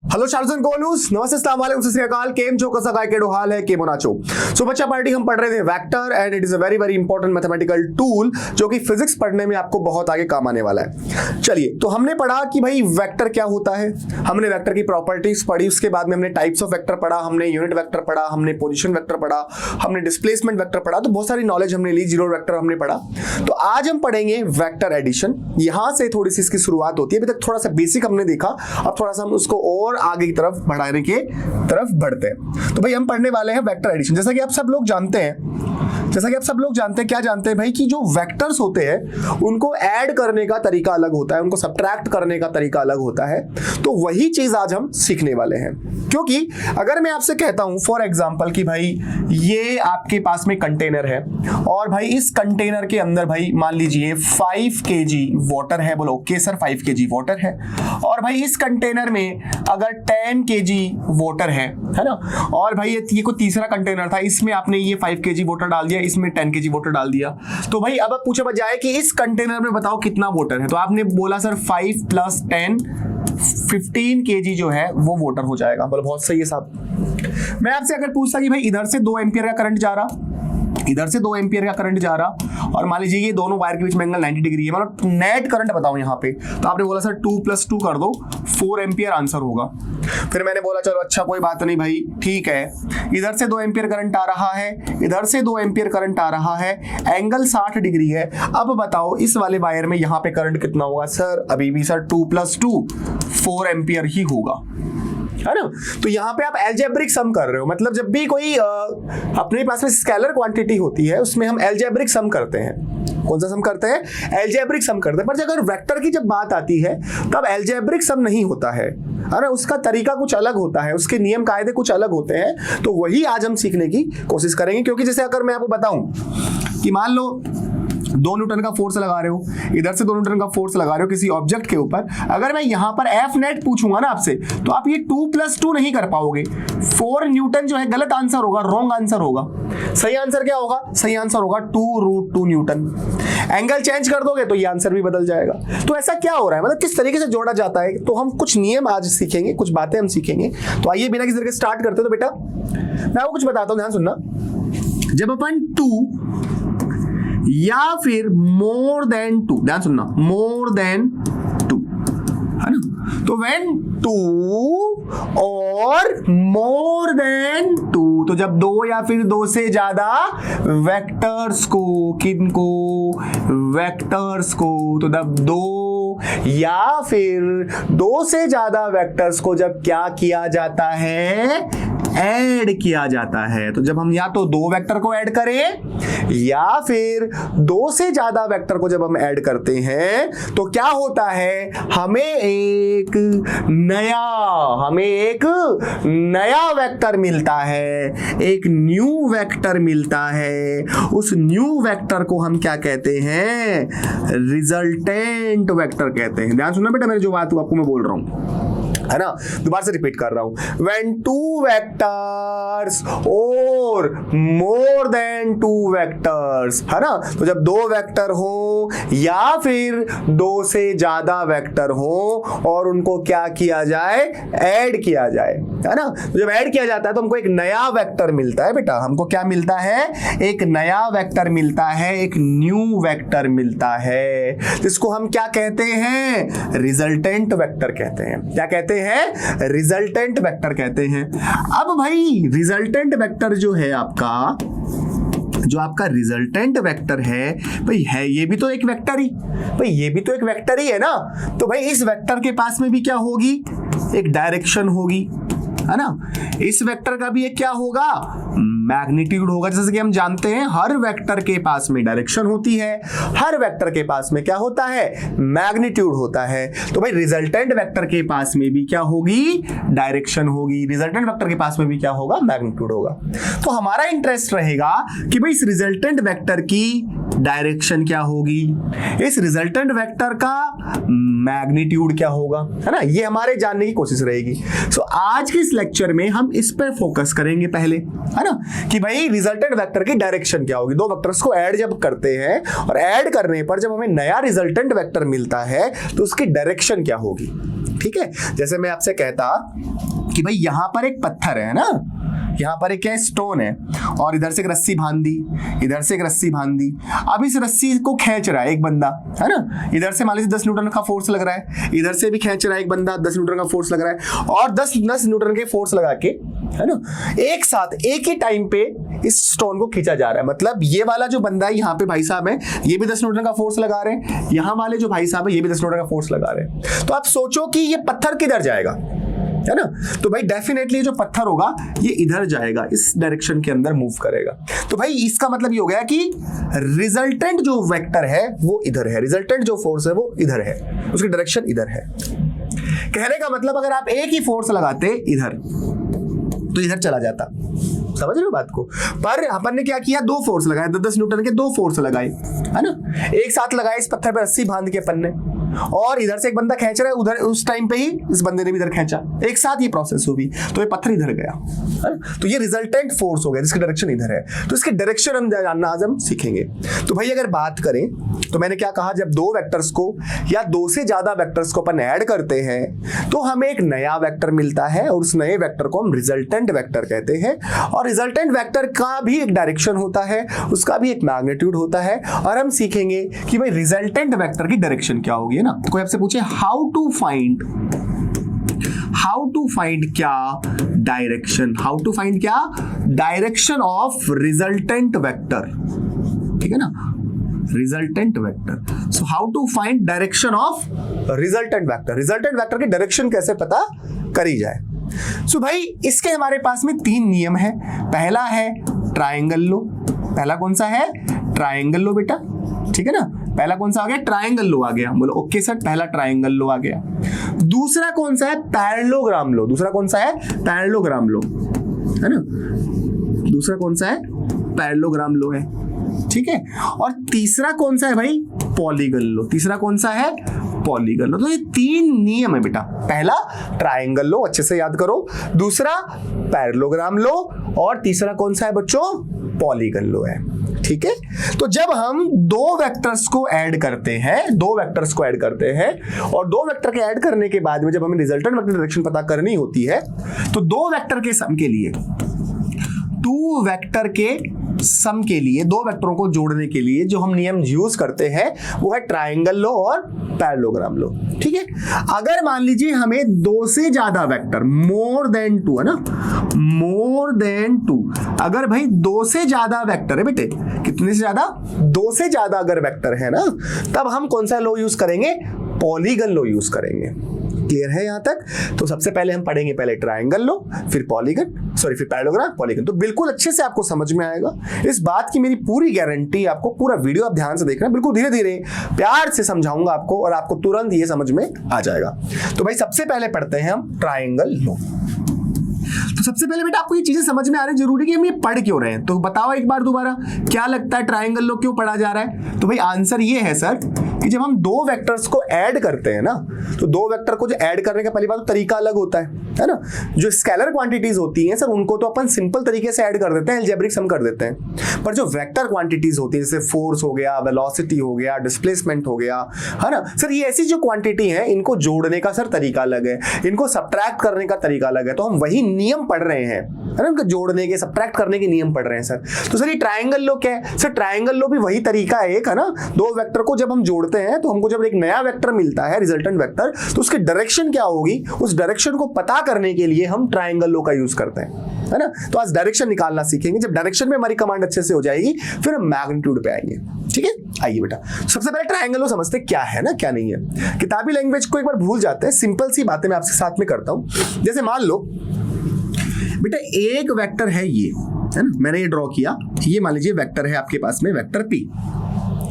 Hello शार्ल्स and कोलूस, नमस्ते, अस्सलाम वालेकुम, सत श्री अकाल, केम छो, कैसा काय केडो हाल है, केमो नाचो। सो बच्चा पार्टी हम पढ़ रहे थे vector and it is a very very important mathematical tool जो कि फिजिक्स पढ़ने में आपको बहुत आगे काम आने वाला है। चलिए, तो हमने पढ़ा कि भाई वेक्टर क्या होता है, हमने वेक्टर की प्रॉपर्टीज पढ़ी, उसके बाद में हमने टाइप्स ऑफ वेक्टर पढ़ा, हमने यूनिट वेक्टर पढ़ा, हमने पोजीशन वेक्टर पढ़ा, हमने डिस्प्लेसमेंट वेक्टर पढ़ा, तो बहुत सारी नॉलेज हमने ली, जीरो वेक्टर हमने पढ़ा। तो आज हम पढ़ेंगे वेक्टर एडिशन, यहां से थोड़ी सी इसकी शुरुआत होती है। अभी तक थोड़ा सा बेसिक हमने देखा, अब थोड़ा सा हम उसको और आगे की तरफ बढ़ाने के तरफ बढ़ते हैं। तो भाई हम पढ़ने वाले हैं वेक्टर एडिशन। जैसा कि आप सब लोग जानते हैं, क्या जानते हैं भाई कि जो वेक्टर्स होते हैं उनको ऐड करने का तरीका अलग होता है, उनको सब्ट्रैक्ट करने का तरीका अलग होता है। तो वही चीज आज हम सीखने वाले हैं। क्योंकि अगर मैं आपसे कहता हूं फॉर एग्जांपल कि भाई ये आपके पास में कंटेनर है और भाई इस कंटेनर के अंदर भाई मान लीजिए 5 kg वाटर है, बोलो ओके सर 5 kg वाटर है, और भाई इस कंटेनर में अगर 10 kg वाटर है ना, और भाई ये कोई तीसरा कंटेनर था, इसमें आपने ये 5 kg वाटर डाल दिया, इसमें 10 kg वाटर डाल दिया। तो भाई अब पूछा बजाए कि इस कंटेनर में बताओ कितना वाटर है, तो आपने बोला सर 5 + 10 15 kg जो है वो वाटर हो जाएगा। बोलो बहुत सही है साहब। मैं आपसे अगर पूछता कि भाई इधर से 2 एम्पियर का करंट जा रहा, इधर से 2 एम्पियर का करंट जा रहा, और मान लीजिए ये दोनों वायर के बीच में एंगल 90 डिग्री है, मतलब नेट करंट बताओ यहाँ पे, तो आपने बोला सर 2 + 2 कर दो, 4 एम्पियर आंसर होगा। फिर मैंने बोला चलो अच्छा कोई बात नहीं भाई, ठीक है, इधर से 2 एम्पियर करंट आ रहा है, इधर से 2 एम्पियर करंट आ रहा है, एंगल 60 डिग्री है। अब बताओ इस वाले वायर में यहाँ पे करंट कितना होगा? सर अभी भी सर 2 + 2 4 एम्पियर ही होगा, है ना। तो यहाँ पे आप एल्जेब्रिक सम कर रहे हो, मतलब जब भी कोई अपने पास में स्केलर क्वांटिटी होती है उसमें हम एल्जेब्रिक सम करते हैं। कौन सा सम करते हैं? एल्जेब्रिक सम करते हैं। पर अगर वेक्टर की जब बात आती है तब एल्जेब्रिक सम नहीं होता है ना, उसका तरीका कुछ अलग होता है, उसके नियम कायदे कुछ अलग होते हैं। तो वही आज हम सीखने की कोशिश करेंगे। क्योंकि जैसे अगर मैं आपको बताऊं कि मान लो 2 न्यूटन का फोर्स लगा रहे हो, इधर से 2 न्यूटन का फोर्स लगा रहे हो किसी ऑब्जेक्ट के ऊपर, अगर मैं यहां पर एफ नेट पूछूंगा ना आपसे, तो आप ये 2 + 2 नहीं कर पाओगे। 4 न्यूटन जो है गलत आंसर होगा, रॉन्ग आंसर होगा। सही आंसर क्या होगा? सही आंसर होगा 2√2 न्यूटन। एंगल चेंज कर दोगे तो ये आंसर भी बदल जाएगा। तो ऐसा क्या हो रहा है, मतलब किस तरीके से जोड़ा जाता है, तो हम कुछ नियम आज सीखेंगे, कुछ बातें हम सीखेंगे। तो आइए बिना किसी तरीके स्टार्ट करते हो। तो बेटा मैं आपको कुछ बताता हूं, ध्यान सुनना। जब अपन 2 या फिर मोर देन 2, ध्यान सुनना, मोर देन 2, है ना, तो व्हेन 2 और मोर देन 2, तो जब 2 या फिर 2 से ज्यादा वेक्टर्स को, किनको? वेक्टर्स को, तो जब 2 या फिर 2 से ज्यादा वेक्टर्स को जब क्या किया जाता है? ऐड किया जाता है। तो जब हम या तो 2 वेक्टर को ऐड करें या फिर 2 से ज्यादा वेक्टर को जब हम ऐड करते हैं तो क्या होता है? हमें एक नया वेक्टर मिलता है, एक न्यू वेक्टर मिलता है। उस न्यू वेक्टर को हम क्या कहते हैं? रिजल्टेंट वेक्टर कहते हैं। ध्यान सुनना बेटा, मेरी जो बात आपको मैं बोल रहा हूं, है ना, दोबारा से रिपीट कर रहा हूं। When 2 vectors और more than 2 vectors, है ना, तो जब 2 वेक्टर हो या फिर 2 से ज्यादा वेक्टर हो और उनको क्या किया जाए? ऐड किया जाए, है ना। तो जब ऐड किया जाता है तो हमको एक नया वेक्टर मिलता है बेटा। हमको क्या मिलता है? एक नया वेक्टर मिलता है, एक न्यू वेक्टर मिलता है, जिसको हम क्या कहते हैं? रिजल्टेंट वेक्टर कहते हैं। क्या कहते हैं? रिजल्टेंट वेक्टर कहते हैं। अब भाई रिजल्टेंट वेक्टर जो है आपका, जो आपका रिजल्टेंट वेक्टर है भाई, है ये भी तो एक वेक्टर ही, भाई ये भी तो एक वेक्टर ही है ना। तो भाई इस वेक्टर के पास में भी क्या होगी? एक डायरेक्शन होगी, है ना। इस वेक्टर का भी एक क्या होगा? मैग्नीट्यूड होगा। जैसे कि हम जानते हैं हर वेक्टर के पास में डायरेक्शन होती है, हर वेक्टर के पास में क्या होता है? मैग्नीट्यूड होता है। तो भाई रिजल्टेंट वेक्टर के पास में भी क्या होगी? डायरेक्शन होगी। रिजल्टेंट वेक्टर के पास में भी क्या होगा? मैग्नीट्यूड होगा। तो हमारा इंटरेस्ट रहेगा कि भाई इस रिजल्टेंट वेक्टर की डायरेक्शन क्या होगी, इस रिजल्टेंट वेक्टर का मैग्नीट्यूड क्या होगा, है ना। ये हमारे जानने की कोशिश रहेगी। सो आज के इस लेक्चर में हम इस पर फोकस करेंगे पहले, है ना, कि भाई रिजल्टेंट वेक्टर की डायरेक्शन क्या होगी। 2 वेक्टर्स को ऐड जब करते हैं और ऐड करने पर जब हमें नया रिजल्टेंट वेक्टर मिलता है तो उसकी डायरेक्शन क्या होगी। ठीक है, जैसे मैं आपसे कहता कि भाई यहां पर एक पत्थर है ना, यहाँ पर एक क्या स्टोन है और इधर से एक रस्सी बांध दी, इधर से एक रस्सी बांध दी। अब इस रस्सी को खींच रहा है एक बंदा, है ना, इधर से मान लीजिए 10 न्यूटन का फोर्स लग रहा है, इधर से भी खींच रहा है एक बंदा, 10 न्यूटन का फोर्स लग रहा है, और 10 न्यूटन के फोर्स लगा के, है ना, एक साथ एक ही टाइम पे इस स्टोन को खींचा जा रहा है। मतलब ये वाला जो बंदा है यहाँ पे भाई साहब है, ये भी 10 न्यूटन का फोर्स लगा रहे हैं, यहाँ वाले जो भाई साहब है ये भी 10 न्यूटन का फोर्स लगा रहे हैं। तो आप सोचो कि ये पत्थर किधर जाएगा, है ना, तो भाई डेफिनेटली जो पत्थर होगा ये इधर जाएगा, इस डायरेक्शन के अंदर मूव करेगा। तो भाई इसका मतलब ये हो गया कि रिजल्टेंट जो वेक्टर है वो इधर है, रिजल्टेंट जो फोर्स है वो इधर है, उसकी डायरेक्शन इधर है। कहने का मतलब अगर आप एक ही फोर्स लगाते इधर तो इधर चला जाता, समझ रहे हो बात को। पर अपन ने क्या किया, 2 फोर्स लगाए, 10 न्यूटन के 2 फोर्स लगाए, है ना, एक साथ लगाए इस पत्थर पे रस्सी बांध के अपन ने, और इधर से एक बंदा खींच रहा है, उधर उस टाइम पे ही इस बंदे ने भी इधर खींचा, एक साथ ये प्रोसेस हुई, तो ये पत्थर इधर गया, है ना, तो ये रिजल्टेंट फोर्स हो गया जिसकी डायरेक्शन इधर है। तो इसकी डायरेक्शन हम जानना आज हम सीखेंगे। तो भाई अगर बात करें तो मैंने क्या कहा, जब 2 वेक्टर्स को या 2 से ज्यादा वेक्टर्स को अपन ऐड करते हैं तो हमें एक नया वेक्टर मिलता है, और उस नए वेक्टर को हम रिजल्टेंट वेक्टर कहते हैं। और रिजल्टेंट वेक्टर का भी एक डायरेक्शन होता है, उसका भी एक मैग्नीट्यूड होता है, और हम सीखेंगे कि भाई रिजल्टेंट वेक्टर की डायरेक्शन क्या होगी, है ना। तो कोई आपसे पूछे हाउ टू फाइंड क्या डायरेक्शन, हाउ टू फाइंड क्या डायरेक्शन ऑफ रिजल्टेंट वेक्टर, ठीक है ना, resultant vector. So how to find direction of resultant vector, resultant vector की डायरेक्शन कैसे पता करी जाए। सो भाई इसके हमारे पास में 3 नियम है। पहला है ट्रायंगल लो, पहला कौन सा है, ट्रायंगल लो बेटा, ठीक है ना, पहला कौन सा आ गया, ट्रायंगल लो आ गया, बोलो ओके सर, पहला ट्रायंगल लो आ गया। दूसरा कौन सा है, पैरेललोग्राम लो, दूसरा कौन सा है, पैरेललोग्राम लो, है ना, दूसरा कौन सा है, पैरेललोग्राम लो है, ठीक है। और तीसरा कौन सा है भाई, पॉलीगन लो, तीसरा कौन सा है, पॉलीगन लो। तो ये 3 नियम है बेटा, पहला ट्रायंगल लो, अच्छे से याद करो, दूसरा पैरेललोग्राम लो, और तीसरा कौन सा है बच्चों, पॉलीगन लो है, ठीक है। तो जब हम 2 वेक्टर्स को ऐड करते हैं, 2 वेक्टर्स को ऐड करते हैं, और 2 वेक्टर के ऐड करने के बाद में जब हमें रिजल्टेंट वेक्टर डायरेक्शन पता करनी होती है, तो 2 वेक्टर के सम के लिए, 2 वेक्टर के सम के लिए, 2 वेक्टरों को जोड़ने के लिए जो हम नियम यूज करते हैं वो है ट्रायंगल लो और पैरेललोग्राम लो, ठीक है। अगर मान लीजिए हमें 2 से ज्यादा वेक्टर, मोर देन 2, है ना, मोर देन 2, अगर भाई 2 से ज्यादा वेक्टर है बेटे, कितने से ज्यादा, 2 से ज्यादा अगर वेक्टर है ना, तब हम कौन सा लो यूज करेंगे, पॉलीगन लो यूज करेंगे। क्लियर है यहां तक। तो सबसे पहले हम पढ़ेंगे पहले ट्रायंगल लो, फिर पॉलीगन, सॉरी फिर पैरेललोग्राम, पॉलीगन। तो बिल्कुल अच्छे से आपको समझ में आएगा, इस बात की मेरी पूरी गारंटी। आपको पूरा वीडियो आप ध्यान से देखना, बिल्कुल धीरे धीरे प्यार से समझाऊंगा आपको, और आपको तुरंत ये समझ में आ जाएगा। तो भाई सबसे पहले पढ़ते हैं हम ट्रायंगल लो। तो सबसे पहले बेटा आपको ये चीजें समझ में आ रही है, जरूरी कि हम ये पढ़ क्यों रहे हैं, तो बताओ एक बार दोबारा, क्या लगता है ट्रायंगल लो क्यों पढ़ा जा रहा है। तो भाई आंसर ये है सर कि जब हम 2 वेक्टर्स को ऐड करते हैं ना, तो 2 वेक्टर को जो ऐड करने का पहली बात तो तरीका अलग होता है ना। जो स्केलर क्वांटिटीज होती हैं सर, उनको तो अपन सिंपल तरीके से ऐड कर देते हैं, अलजेब्रिक सम कर देते हैं। पर जो वेक्टर क्वांटिटीज होती है, जैसे फोर्स हो गया, वेलोसिटी हो गया, डिस्प्लेसमेंट हो गया, है ना सर, ये ऐसी जो क्वांटिटी है, इनको जोड़ने का सर तरीका अलग है, इनको सब्ट्रैक्ट करने का तरीका अलग है। तो हम वही नियम पढ़ रहे हैं, है ना, उनको जोड़ने के, सब्ट्रैक्ट करने के नियम पढ़ रहे हैं सर। तो सर ये ट्रायंगल लो क्या है, सर ट्रायंगल लो भी वही तरीका है एक, है ना। 2 वेक्टर को जब हम जोड़ते हैं तो हमको जब एक नया वेक्टर मिलता है, रिजल्टेंट वेक्टर, तो उसकी डायरेक्शन क्या होगी, उस डायरेक्शन को पता करने के लिए हम ट्रायंगल लो का यूज करते हैं, है ना। तो आज डायरेक्शन निकालना सीखेंगे। जब डायरेक्शन में हमारी कमांड अच्छे से हो जाएगी, फिर हम मैग्नीट्यूड पे आएंगे, ठीक है। आइए बेटा, सबसे पहले ट्रायंगल लो समझते क्या है ना, क्या नहीं है। किताबी लैंग्वेज को एक बार भूल जाते हैं, सिंपल सी बातें मैं आपके साथ में करता हूं। जैसे मान लो बेटा एक वेक्टर है ये, है ना, मैंने ये ड्रॉ किया, ये मान लीजिए वेक्टर है आपके पास में, वेक्टर P,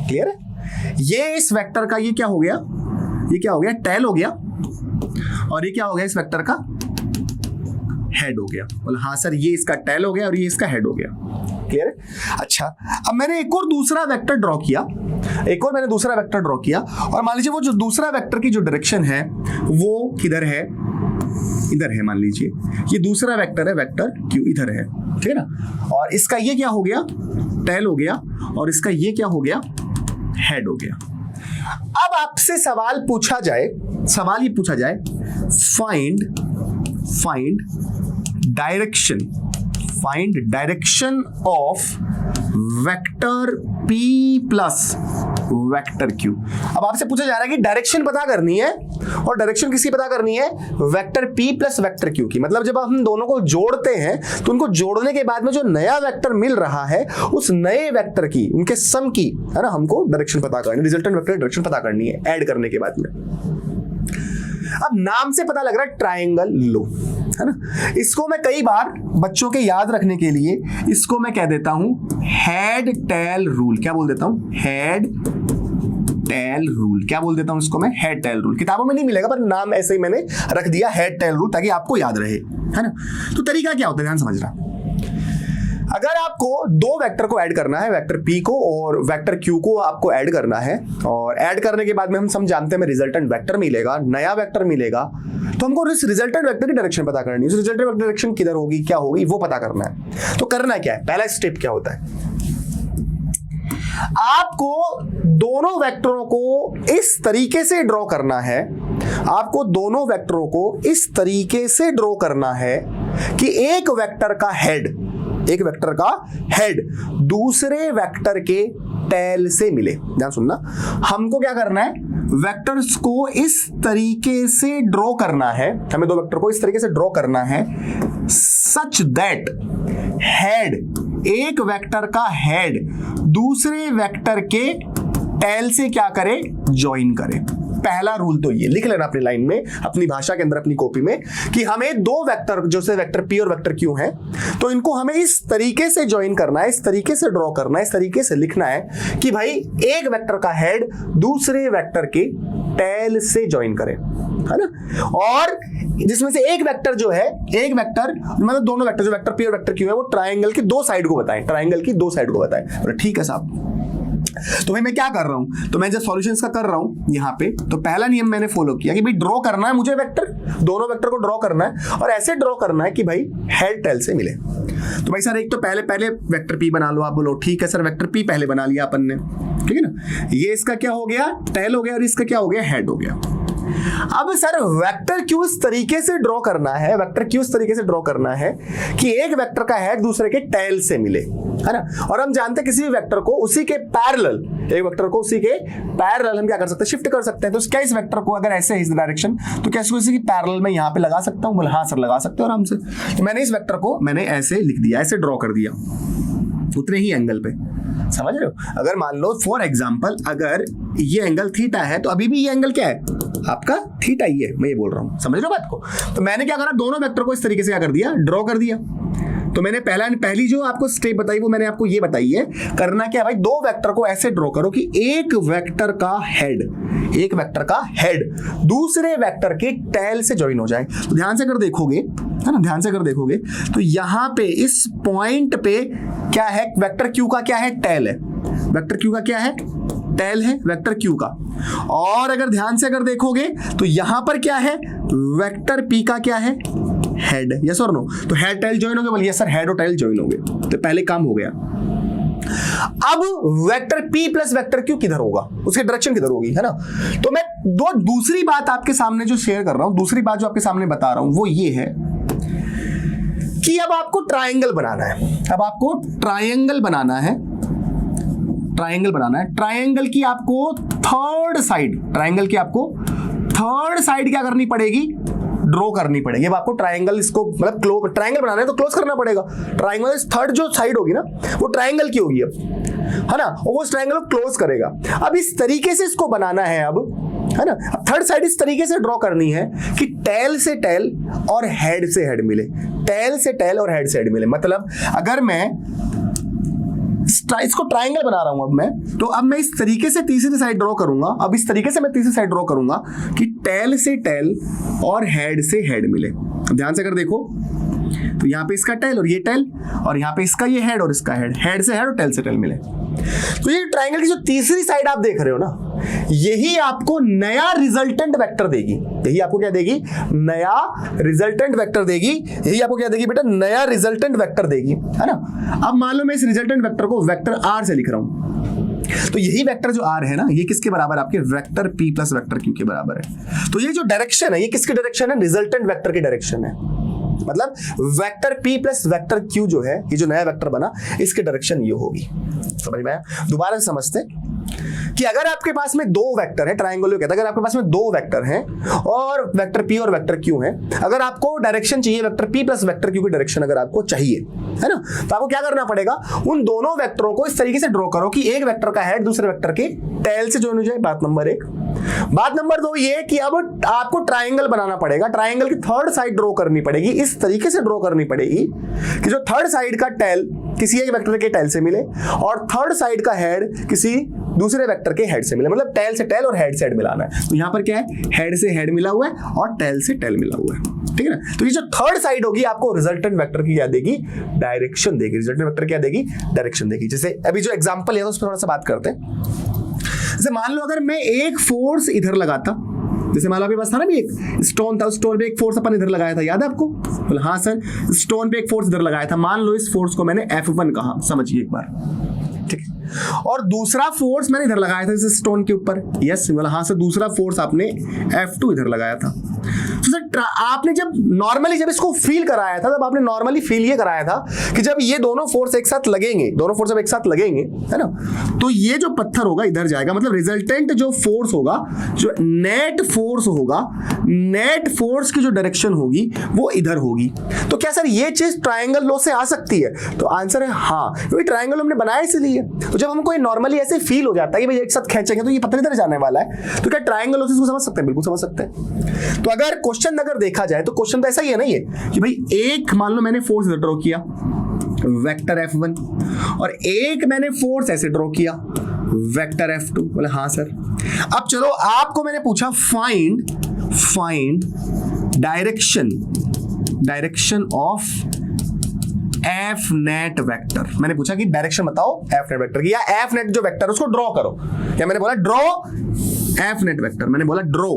क्लियर है। ये इस वेक्टर का ये क्या हो गया, ये क्या हो गया, टेल हो गया, और ये क्या हो गया, इस वेक्टर का हेड हो गया। बोला हाँ सर, ये इसका टेल हो गया और ये इसका हेड हो गया, क्लियर है। अच्छा, अब मैंने एक और दूसरा वेक्टर ड्रॉ किया, और मान लीजिए वो जो दूसरा वेक्टर की जो डायरेक्शन है वो किधर है, इधर है। मान लीजिए ये दूसरा वेक्टर है, वेक्टर Q इधर है, ठीक है ना। और इसका ये क्या हो गया, टेल हो गया, और इसका ये क्या हो गया, हेड हो गया। अब आपसे सवाल ये पूछा जाए find direction of vector P plus vector Q। अब आपसे पूछा जा रहा है कि डायरेक्शन पता करनी है, और डायरेक्शन किसकी पता करनी है? Vector P plus vector Q की। मतलब जब हम दोनों को जोड़ते हैं तो उनको जोड़ने के बाद में जो नया वेक्टर मिल रहा है उस नए वेक्टर की, उनके सम की, है ना, हमको डायरेक्शन पता करनी, रिजल्टेंट वेक्टर डायरेक्शन पता करनी है ऐड करने के बाद में। अब नाम से पता लग रहा है ट्राइंगल लो, है ना। इसको मैं कई बार बच्चों के याद रखने के लिए इसको मैं कह देता हूं हेड टेल रूल। क्या बोल देता हूं? Head tail rule. क्या बोल देता हूं इसको मैं? Head tail rule. किताबों में नहीं मिलेगा पर नाम ऐसे ही मैंने रख दिया हेड टेल रूल ताकि आपको याद रहे, है ना। तो तरीका क्या होता है, ध्यान समझना। अगर आपको दो वेक्टर को ऐड करना है, वेक्टर P को और वेक्टर Q को आपको ऐड करना है, और ऐड करने के बाद में हम जानते हैं रिजल्टेंट वेक्टर मिलेगा, नया वेक्टर मिलेगा, तो हमको इस रिजल्टेंट वेक्टर की डायरेक्शन पता करनी है। रिजल्टेंट वेक्टर डायरेक्शन किधर होगी, क्या होगी, वो पता करना है। तो करना क्या है, पहला स्टेप क्या होता है? आपको दोनों वेक्टरों को इस तरीके से ड्रॉ करना है, आपको दोनों वेक्टरों को इस तरीके से ड्रॉ करना है कि एक वेक्टर का हेड दूसरे वेक्टर के टेल से मिले। ध्यान सुनना, हमको क्या करना है? वेक्टर्स को इस तरीके से ड्रॉ करना है, हमें दो वेक्टर को इस तरीके से ड्रॉ करना है सच दैट हेड, एक वेक्टर का हेड दूसरे वेक्टर के टेल से क्या करे? ज्वाइन करे। पहला रूल तो ये लिख लेना अपनी लाइन में, अपनी भाषा के अंदर, अपनी कॉपी में, कि हमें दो वेक्टर जो से वेक्टर P और वेक्टर Q हैं, तो इनको हमें इस तरीके से ज्वाइन करना है, इस तरीके से ड्रॉ करना है, इस तरीके से लिखना है कि भाई एक वेक्टर का हेड दूसरे वेक्टर के टेल से ज्वाइन करे, है ना। और जिसमें से एक वेक्टर जो है, एक वेक्टर मतलब दोनों वेक्टर जो वेक्टर P और वेक्टर Q है वो ट्राइंगल की दो साइड को बताएं, ठीक है साहब। तो भाई मैं क्या कर रहा हूं, तो मैं जब सॉल्यूशंस का कर रहा हूं यहां पे, तो पहला नियम मैंने फॉलो किया कि भाई ड्रॉ करना है मुझे वेक्टर, दोनों वेक्टर को ड्रॉ करना है और ऐसे ड्रॉ करना है कि भाई हेड टेल से मिले। तो भाई सर एक तो पहले वेक्टर P बना लो। आप बोलो ठीक है सर, वेक्टर P पहले बना लिया अपन ने, ठीक है ना। ये इसका क्या हो गया? टेल हो गया, और इसका क्या हो गया? हेड हो गया। अब सर वेक्टर Q इस तरीके से ड्रॉ करना है, वेक्टर Q इस तरीके से ड्रॉ करना है कि एक वेक्टर का हेड दूसरे के टेल से मिले, है ना। और हम जानते हैं किसी भी वेक्टर को उसी के पैरेलल, एक वेक्टर को उसी के पैरेलल हम क्या कर सकते हैं? शिफ्ट कर सकते हैं। तो क्या इस वेक्टर को अगर ऐसे है इस डायरेक्शन, तो क्या इसको इसी की पैरेलल में यहाँ पे लगा सकता हूँ? बोले हाँ सर लगा सकते हो आराम से। तो मैंने इस वेक्टर को मैंने ऐसे लिख दिया, ऐसे ड्रॉ कर दिया उतने ही एंगल पे, समझ रहे हो। अगर मान लो फॉर एग्जांपल अगर ये एंगल थीटा है, तो अभी भी ये एंगल क्या है आपका? थीटा ही है, मैं ये बोल रहा हूं, समझ रहे हो बात को। तो मैंने क्या करा, दोनों वेक्टर को इस तरीके से क्या कर दिया? ड्रॉ कर दिया। तो मैंने पहली जो आपको स्टेप बताई वो मैंने आपको ये बताई है। करना क्या भाई, दो वेक्टर को ऐसे ड्रॉ करो कि एक वेक्टर का हेड दूसरे वेक्टर के टेल से ज्वाइन हो जाए। तो ध्यान से अगर देखोगे, है ना, ध्यान से अगर देखोगे तो यहां पे इस पॉइंट पे क्या है? वेक्टर Q का क्या है? टेल है। वेक्टर Q का क्या है? टेल है वेक्टर Q का। और अगर ध्यान से अगर देखोगे तो यहां पर क्या है? वेक्टर P का क्या है? हेड। यस और नो? तो हेड टेल ज्वाइन हो गए? बोलिए सर हेड और टेल ज्वाइन हो गए, तो पहले काम हो गया। अब vector P plus vector Q किधर होगा, उसकी डायरेक्शन किधर होगी, है ना। तो मैं दूसरी बात आपके सामने जो शेयर कर रहा हूं, दूसरी बात जो आपके सामने बता रहा हूं वो ये है कि अब आपको ट्राइंगल बनाना है। ट्राइंगल की आपको थर्ड साइड क्या करनी पड़ेगी? ड्रॉ करनी पड़ेगी। अब आपको ट्राइंगल, इसको मतलब ट्राइंगल बनाना है तो क्लोज करना पड़ेगा। ट्राइंगल थर्ड जो साइड होगी ना वो ट्राइंगल की होगी अब, है ना, और वो ट्राइंगल को क्लोज करेगा। अब इस तरीके से इसको बनाना है अब, है ना। अब थर्ड साइड इस तरीके से ड्रॉ करनी है कि टेल से टेल और हेड से हेड मिले, टेल से टेल और हेड से हेड मिले। मतलब अगर मैं इसको ट्राइंगल बना रहा हूं अब मैं, तो अब मैं इस तरीके से तीसरी साइड ड्रॉ करूंगा। अब इस तरीके से मैं तीसरी साइड ड्रॉ करूंगा कि टेल से टेल और हेड से हेड मिले। अब ध्यान से अगर देखो तो यहाँ पे इसका टेल और ये टेल, और यहाँ पे इसका ये हेड और इसका हेड, हेड से हेड और टेल से टेल मिले। तो ये ट्राइंगल की जो तीसरी साइड आप देख रहे हो ना, यही आपको नया रिजल्टेंट वेक्टर देगी। यही आपको क्या देगी? नया रिजल्टेंट वेक्टर देगी। यही आपको क्या देगी बेटा? नया रिजल्टेंट वेक्टर देगी, है ना। अब मान लो मैं इस रिजल्टेंट वेक्टर को वेक्टर R से लिख रहा हूं, तो यही वेक्टर जो r है ना, ये किसके बराबर है? आपके vector p plus vector q के बराबर है। तो ये जो डायरेक्शन है, ये किसकी डायरेक्शन है? रिजल्टेंट वेक्टर की डायरेक्शन है। मतलब vector p plus vector q जो है, ये जो नया वेक्टर बना, इसकी डायरेक्शन ये होगी। समझ में आया? दोबारा से समझते कि अगर आपके पास में दो वेक्टर है, ट्रायंगल कहता है, अगर आपके पास में दो वेक्टर हैं और वेक्टर p और वेक्टर q है, अगर आपको डायरेक्शन चाहिए vector p plus vector q की डायरेक्शन अगर आपको चाहिए, है ना, तो आपको क्या करना पड़ेगा? उन दोनों वेक्टरों को इस तरीके से ड्रॉ करो कि एक वेक्टर का हेड दूसरे वेक्टर के टेल से ज्वाइन हो जाए। बात नंबर 1। बात नंबर 2 ये कि अब आपको ट्रायंगल बनाना पड़ेगा, ट्रायंगल की थर्ड साइड ड्रॉ करनी पड़ेगी, इस तरीके से ड्रॉ करनी पड़ेगी कि जो थर्ड साइड का टेल किसी एक वेक्टर के टेल से मिले और थर्ड साइड का हेड किसी दूसरे वेक्टर के हेड से मिले। मतलब टेल से टेल और हेड से हेड मिलाना है। तो यहां पर क्या है? हेड से हेड मिला हुआ है और टेल से टेल मिला हुआ है। ठीक है ना? तो ये जो थर्ड साइड होगी आपको रिजल्टेंट वेक्टर की क्या देगी? डायरेक्शन देगी। रिजल्टेंट वेक्टर क्या देगी? डायरेक्शन देगी। जैसे अभी जो एग्जांपल है उस पर थोड़ा सा बात करते हैं। जैसे मान लो अगर मैं एक फोर्स इधर लगाता, जैसे मान लो आपके पास था ना भी एक स्टोन था, उस स्टोन पे एक फोर्स अपन इधर लगाया था, याद है आपको? बोला हाँ सर, स्टोन पे एक फोर्स इधर लगाया था। मान लो इस फोर्स को मैंने F1 कहा, समझिए एक बार, ठीक है। और दूसरा फोर्स मैंने इधर लगाया था इस स्टोन के ऊपर, यस, बोला हाँ सर, दूसरा फोर्स आपने F2 इधर लगाया था। तो सर आपने जब नॉर्मली जब इसको फील कराया था, तब आपने नॉर्मली फील ये कराया था कि जब ये दोनों फोर्स एक साथ लगेंगे, दोनों फोर्स जब एक साथ लगेंगे, है ना, तो ये जो पत्थर होगा इधर जाएगा। मतलब रिजल्टेंट जो फोर्स होगा, जो नेट फोर्स होगा, नेट फोर्स की जो डायरेक्शन होगी वो इधर होगी। तो क्या सर ये चीज ट्रायंगल लॉ से आ सकती है? तो आंसर है हाँ, क्योंकि ट्रायंगल लॉ हमने बनाया इसलिए। तो जब हमको नॉर्मली ऐसे फील हो जाता है कि भाई एक साथ खींचेंगे तो ये पत्थर इधर जाने वाला है, तो क्या ट्रायंगल लॉ से इसको समझ सकते हैं? बिल्कुल समझ सकते हैं। तो अगर क्वेश्चन अगर देखा जाए तो क्वेश्चन तो ऐसा ही है नहीं है कि भाई एक मान लो मैंने फोर्स ड्रॉ किया वेक्टर F1 और एक मैंने फोर्स ऐसे ड्रॉ किया वेक्टर F2। बोले हाँ सर। अब चलो आपको मैंने पूछा find direction of F net vector. मैंने पूछा कि डायरेक्शन बताओ एफ नेट वेक्टर की, या एफ नेट जो वेक्टर उसको ड्रॉ करो। क्या मैंने बोला? Draw F net vector. मैंने बोला ड्रॉ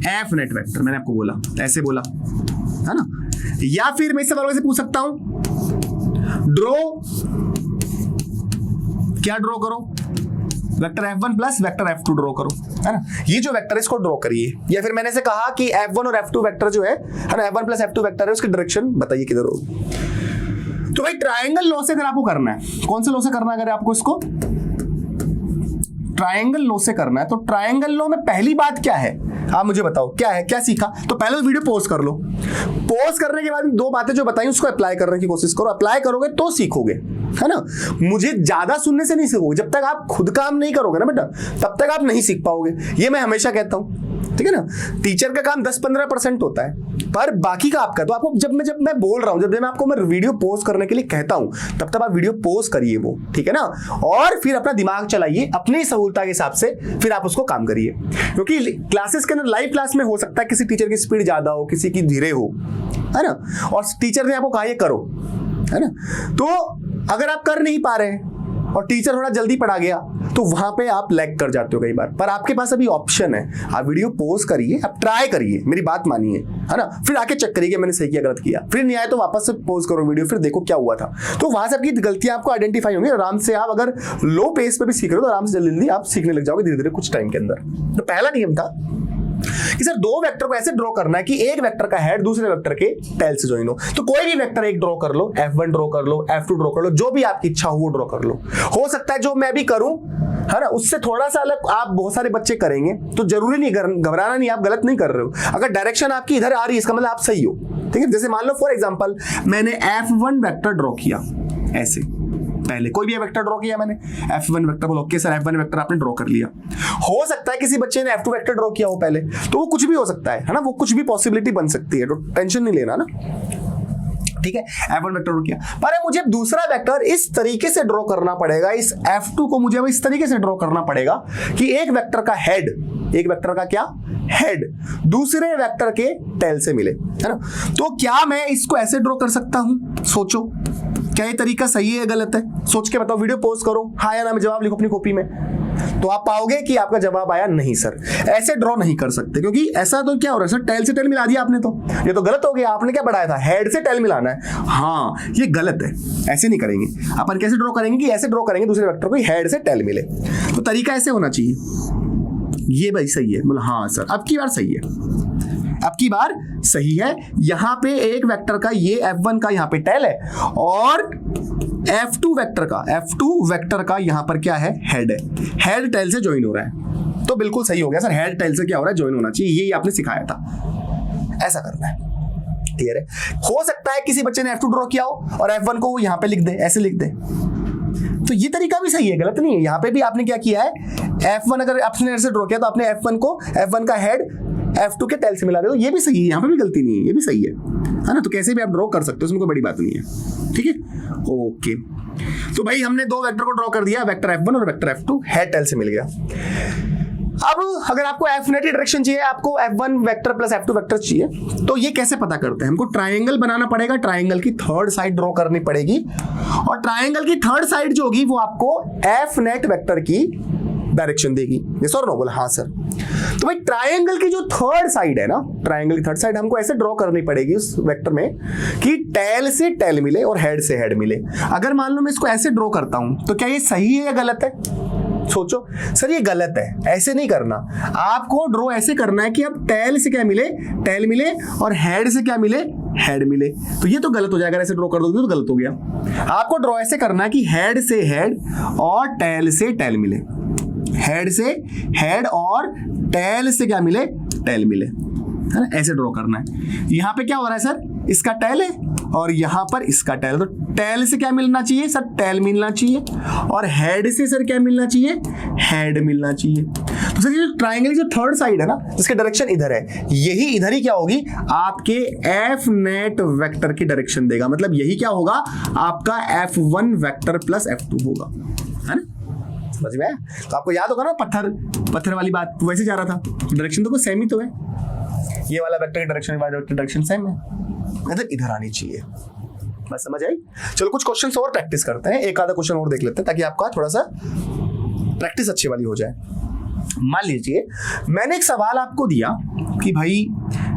एफ नेट वेक्टर, मैंने आपको बोला, ऐसे बोला, है ना। या फिर मैं इससे वालों से पूछ सकता हूं ड्रॉ, क्या ड्रॉ करो? Vector F1 plus vector F2 draw करो, है ना। ये जो वेक्टर है इसको ड्रॉ करिए। या फिर मैंने से कहा कि F1 और F2 वेक्टर जो है ना, F1 प्लस F2 वेक्टर है, उसकी डायरेक्शन बताइए किधर होगी। तो भाई ट्रायंगल लॉ से अगर आपको करना है, कौन से लॉ से करना है? अगर आपको इसको ट्रायंगल लॉ से करना है, तो ट्रायंगल लॉ में पहली बात क्या है आप मुझे बताओ, क्या है, क्या सीखा? तो पहले तो वीडियो पॉज कर लो। पॉज करने के बाद दो बातें जो बताई उसको अप्लाई करने की कोशिश करो। अप्लाई करोगे तो सीखोगे, है ना। मुझे ज्यादा सुनने से नहीं सीखोगे। जब तक आप खुद काम नहीं करोगे ना बेटा, तब तक आप नहीं सीख पाओगे। ये मैं हमेशा कहता हूं, ठीक है ना। टीचर का काम 10-15% होता है, पर बाकी का आपका। तो आपको जब मैं बोल रहा हूं, जब मैं आपको वीडियो पॉज करने के लिए कहता हूं, तब तक आप वीडियो पॉज करिए वो, ठीक है ना। और फिर अपना दिमाग चलाइए अपनी सहूलता के हिसाब से, फिर आप उसको काम करिए। क्योंकि क्लासेस के अंदर, लाइव क्लास में हो सकता है किसी टीचर की स्पीड ज्यादा हो, किसी की धीरे हो, है ना, और टीचर ने आपको कहा ये करो, है ना। तो अगर आप कर नहीं पा रहे हैं और टीचर थोड़ा जल्दी पढ़ा गया, तो वहां पे आप लैग कर जाते हो कई बार। पर आपके पास अभी ऑप्शन है, आप वीडियो पॉज करिए, आप ट्राई करिए, मेरी बात मानिए, है ना। फिर आके चेक करिए कि मैंने सही किया गलत किया। फिर नहीं आया तो वापस से पॉज करो वीडियो, फिर देखो क्या हुआ था। तो वहां से आपकी गलतियां आपको आइडेंटिफाई होंगी। आराम से आप अगर लो पेस पे भी सीख रहे हो तो आराम से जल्दी आप सीखने लग जाओगे धीरे धीरे कुछ टाइम के अंदर। तो पहला नियम था कि सर दो वेक्टर को ऐसे ड्रॉ करना है कि एक वेक्टर का हेड दूसरे वेक्टर के टेल से ज्वाइन हो। तो कोई भी वेक्टर एक ड्रॉ कर लो, F1 ड्रॉ कर लो, F2 ड्रॉ कर लो, जो भी आपकी इच्छा हो वो ड्रॉ कर लो। हो सकता है जो मैं भी करूं, है ना, उससे थोड़ा सा अलग आप बहुत सारे बच्चे करेंगे, तो जरूरी नहीं, घबराना नहीं, आप गलत नहीं कर रहे हो। अगर डायरेक्शन आपकी इधर आ रही है इसका मतलब आप सही हो, ठीक है। जैसे मान लो फॉर एग्जांपल मैंने F1 वेक्टर ड्रॉ किया ऐसे, पहले कोई भी वेक्टर ड्रॉ किया मैंने, F1 वेक्टर बोलो, ओके सर F1 वेक्टर आपने ड्रॉ कर लिया। हो सकता है किसी बच्चे ने F2 वेक्टर ड्रॉ किया हो पहले, तो वो कुछ भी हो सकता है ना, वो कुछ भी पॉसिबिलिटी बन सकती है, तो टेंशन नहीं लेना ना, ठीक है। F1 वेक्टर ड्रॉ किया, पर मुझे दूसरा वेक्टर इस तरीके से ड्रॉ करना पड़ेगा, इस F2 को मुझे इस तरीके से ड्रॉ करना पड़ेगा कि एक वेक्टर का हेड, एक वेक्टर का क्या हेड दूसरे वेक्टर के टेल से मिले, है ना। तो क्या मैं इसको ऐसे ड्रॉ कर सकता हूं? सोचो, क्या ये तरीका सही है या गलत है? सोच के बताओ, वीडियो पोस्ट करो, हाँ या ना में जवाब लिखो अपनी कॉपी में, तो आप पाओगे कि आपका जवाब आया नहीं सर, ऐसे ड्रॉ नहीं कर सकते, क्योंकि ऐसा तो क्या हो रहा है सर, टेल से टेल मिला दिया आपने, तो ये तो गलत हो गया। आपने क्या बढ़ाया था, हेड से टेल मिलाना है, हाँ ये गलत है, ऐसे नहीं करेंगे। अपन कैसे ड्रॉ करेंगे कि ऐसे ड्रॉ करेंगे दूसरे वेक्टर को हेड से टेल मिले, तो तरीका ऐसे होना चाहिए। ये भाई सही है, बोला हाँ सर, अब की बार सही है, अब की बार सही है। यहां पे एक वेक्टर का ये F1 का यहां पे टेल है, और F2 वेक्टर का यहां पर क्या है, हेड है, हेड टेल से ज्वाइन हो रहा है, तो बिल्कुल सही हो गया सर, हेड टेल से क्या हो रहा है, ज्वाइन होना चाहिए, यही आपने सिखाया था, ऐसा करना है। क्लियर है? हो सकता है किसी बच्चे ने F2 ड्रॉ किया हो और F1 को यहां पे लिख दे, ऐसे लिख दे, तो ये तरीका भी सही है, गलत नहीं है। यहां पे भी आपने क्या किया है, F1 अगर आपने ऐसे ड्रॉ किया तो आपने F1 का हेड F2 के टेल से मिला दे, तो ये भी सही है, यहाँ पे भी गलती नहीं है, ये भी सही है ना? तो कैसे भी आप ड्रॉ कर सकते हो, उसमें कोई बड़ी बात नहीं है, ठीक है, ओके। तो भाई हमने दो वेक्टर को ड्रॉ कर दिया, वेक्टर F1 और वेक्टर F2, हेड टेल से मिल गया। अब अगर आपको F-net की डायरेक्शन चाहिए, आपको F1 vector plus F2 vector चाहिए, तो ये कैसे पता करते हैं? हमको ट्राइंगल बनाना पड़ेगा, ट्राइंगल की थर्ड साइड ड्रॉ करनी पड़ेगी, और ट्राइंगल की थर्ड साइड जो होगी वो आपको F-net वेक्टर की डायरेक्शन देगी। यस और नो? बोला हाँ सर। तो भाई ट्राइंगल की जो थर्ड साइड है ना, ट्राइंगल की थर्ड साइड हमको ऐसे ड्रॉ करनी पड़ेगी उस वेक्टर में कि टेल से टेल मिले और हेड से हेड मिले। अगर मान लो मैं इसको ऐसे ड्रॉ करता हूं, तो क्या ये सही है या गलत है? सोचो सर, ये गलत है, ऐसे नहीं करना। आपको ड्रॉ ऐसे करना है कि अब टेल से क्या मिले, टेल मिले, और हेड से क्या मिले, हेड मिले। तो ये तो गलत हो जाएगा, ऐसे ड्रॉ कर दोगे तो गलत हो गया। आपको ड्रॉ ऐसे करना है कि हेड से हेड और टेल से टेल मिले, हेड से हेड और टेल से क्या मिले, टेल मिले, है ना? ऐसे ड्रॉ करना है। यहां पे क्या हो रहा है सर, इसका टेल है और यहां पर इसका टेल, तो टेल से क्या मिलना चाहिए सर, टेल मिलना चाहिए, और हेड से सर क्या मिलना चाहिए, हेड मिलना चाहिए। तो सर ये जो ट्राइंगल की जो थर्ड साइड है ना, जिसकी डायरेक्शन इधर है, यही इधर ही क्या होगी, आपके F-net वेक्टर की डायरेक्शन देगा। मतलब यही क्या होगा, आपका F1 वेक्टर प्लस F2 होगा, है ना? समझ में आया? तो आपको याद होगा ना पत्थर वाली बात, वैसे जा रहा था, डायरेक्शन तो कोई सेम ही तो है, ये वाला वेक्टर की डायरेक्शन, वाला वेक्टर डायरेक्शन सेम है, मतलब इधर आनी चाहिए। बस समझ आई? चलो कुछ क्वेश्चंस और प्रैक्टिस करते हैं, एक आधा क्वेश्चन और देख लेते हैं ताकि आपका थोड़ा सा प्रैक्टिस अच्छी वाली हो जाए। मान लीजिए मैंने एक सवाल आपको दिया कि भाई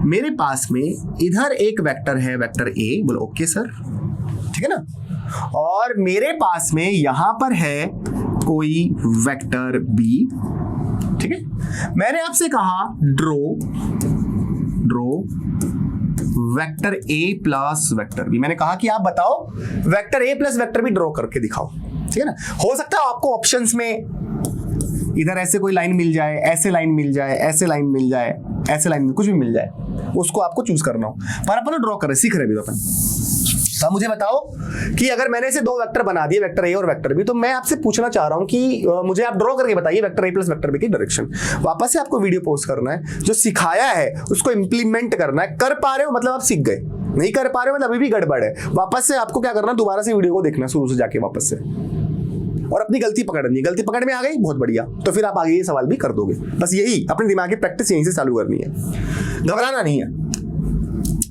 मेरे पास में इधर एक वेक्टर है, वेक्टर A, बोलो ओके सर, ठीक है ना, और मेरे पास में यहां पर है कोई वेक्टर B, ठीक है। मैंने आपसे कहा draw vector A plus vector B। मैंने कहा कि आप बताओ vector A plus vector B draw करके दिखाओ, ठीक है ना। हो सकता है आपको ऑप्शंस में इधर ऐसे कोई लाइन मिल जाए, ऐसे लाइन मिल जाए, ऐसे लाइन मिल जाए, ऐसे लाइन कुछ भी मिल जाए, उसको आपको चूज करना हो, पर अपन ड्रॉ कर रहे, सीख रहे भी अपन। तो मुझे बताओ कि अगर मैंने इसे दो वेक्टर बना दिए, वेक्टर A और वेक्टर B, तो मैं आपसे पूछना चाह रहा हूं कि मुझे आप ड्रॉ करके बताइए vector A plus vector B की डायरेक्शन। वापस से आपको वीडियो पोस्ट करना है, जो सिखाया है उसको इंप्लीमेंट करना है। कर पा रहे हो मतलब आप सीख गए, नहीं कर पा रहे हो मतलब अभी भी गड़बड़ है। वापस से आपको क्या करना, दोबारा से वीडियो को देखना शुरू से जाके वापस से, और अपनी गलती पकड़नी। गलती पकड़ में आ गई, बहुत बढ़िया, तो फिर आप आगे ये सवाल भी कर दोगे। बस यही अपने दिमाग की प्रैक्टिस यहीं से चालू करनी है, घबराना नहीं है,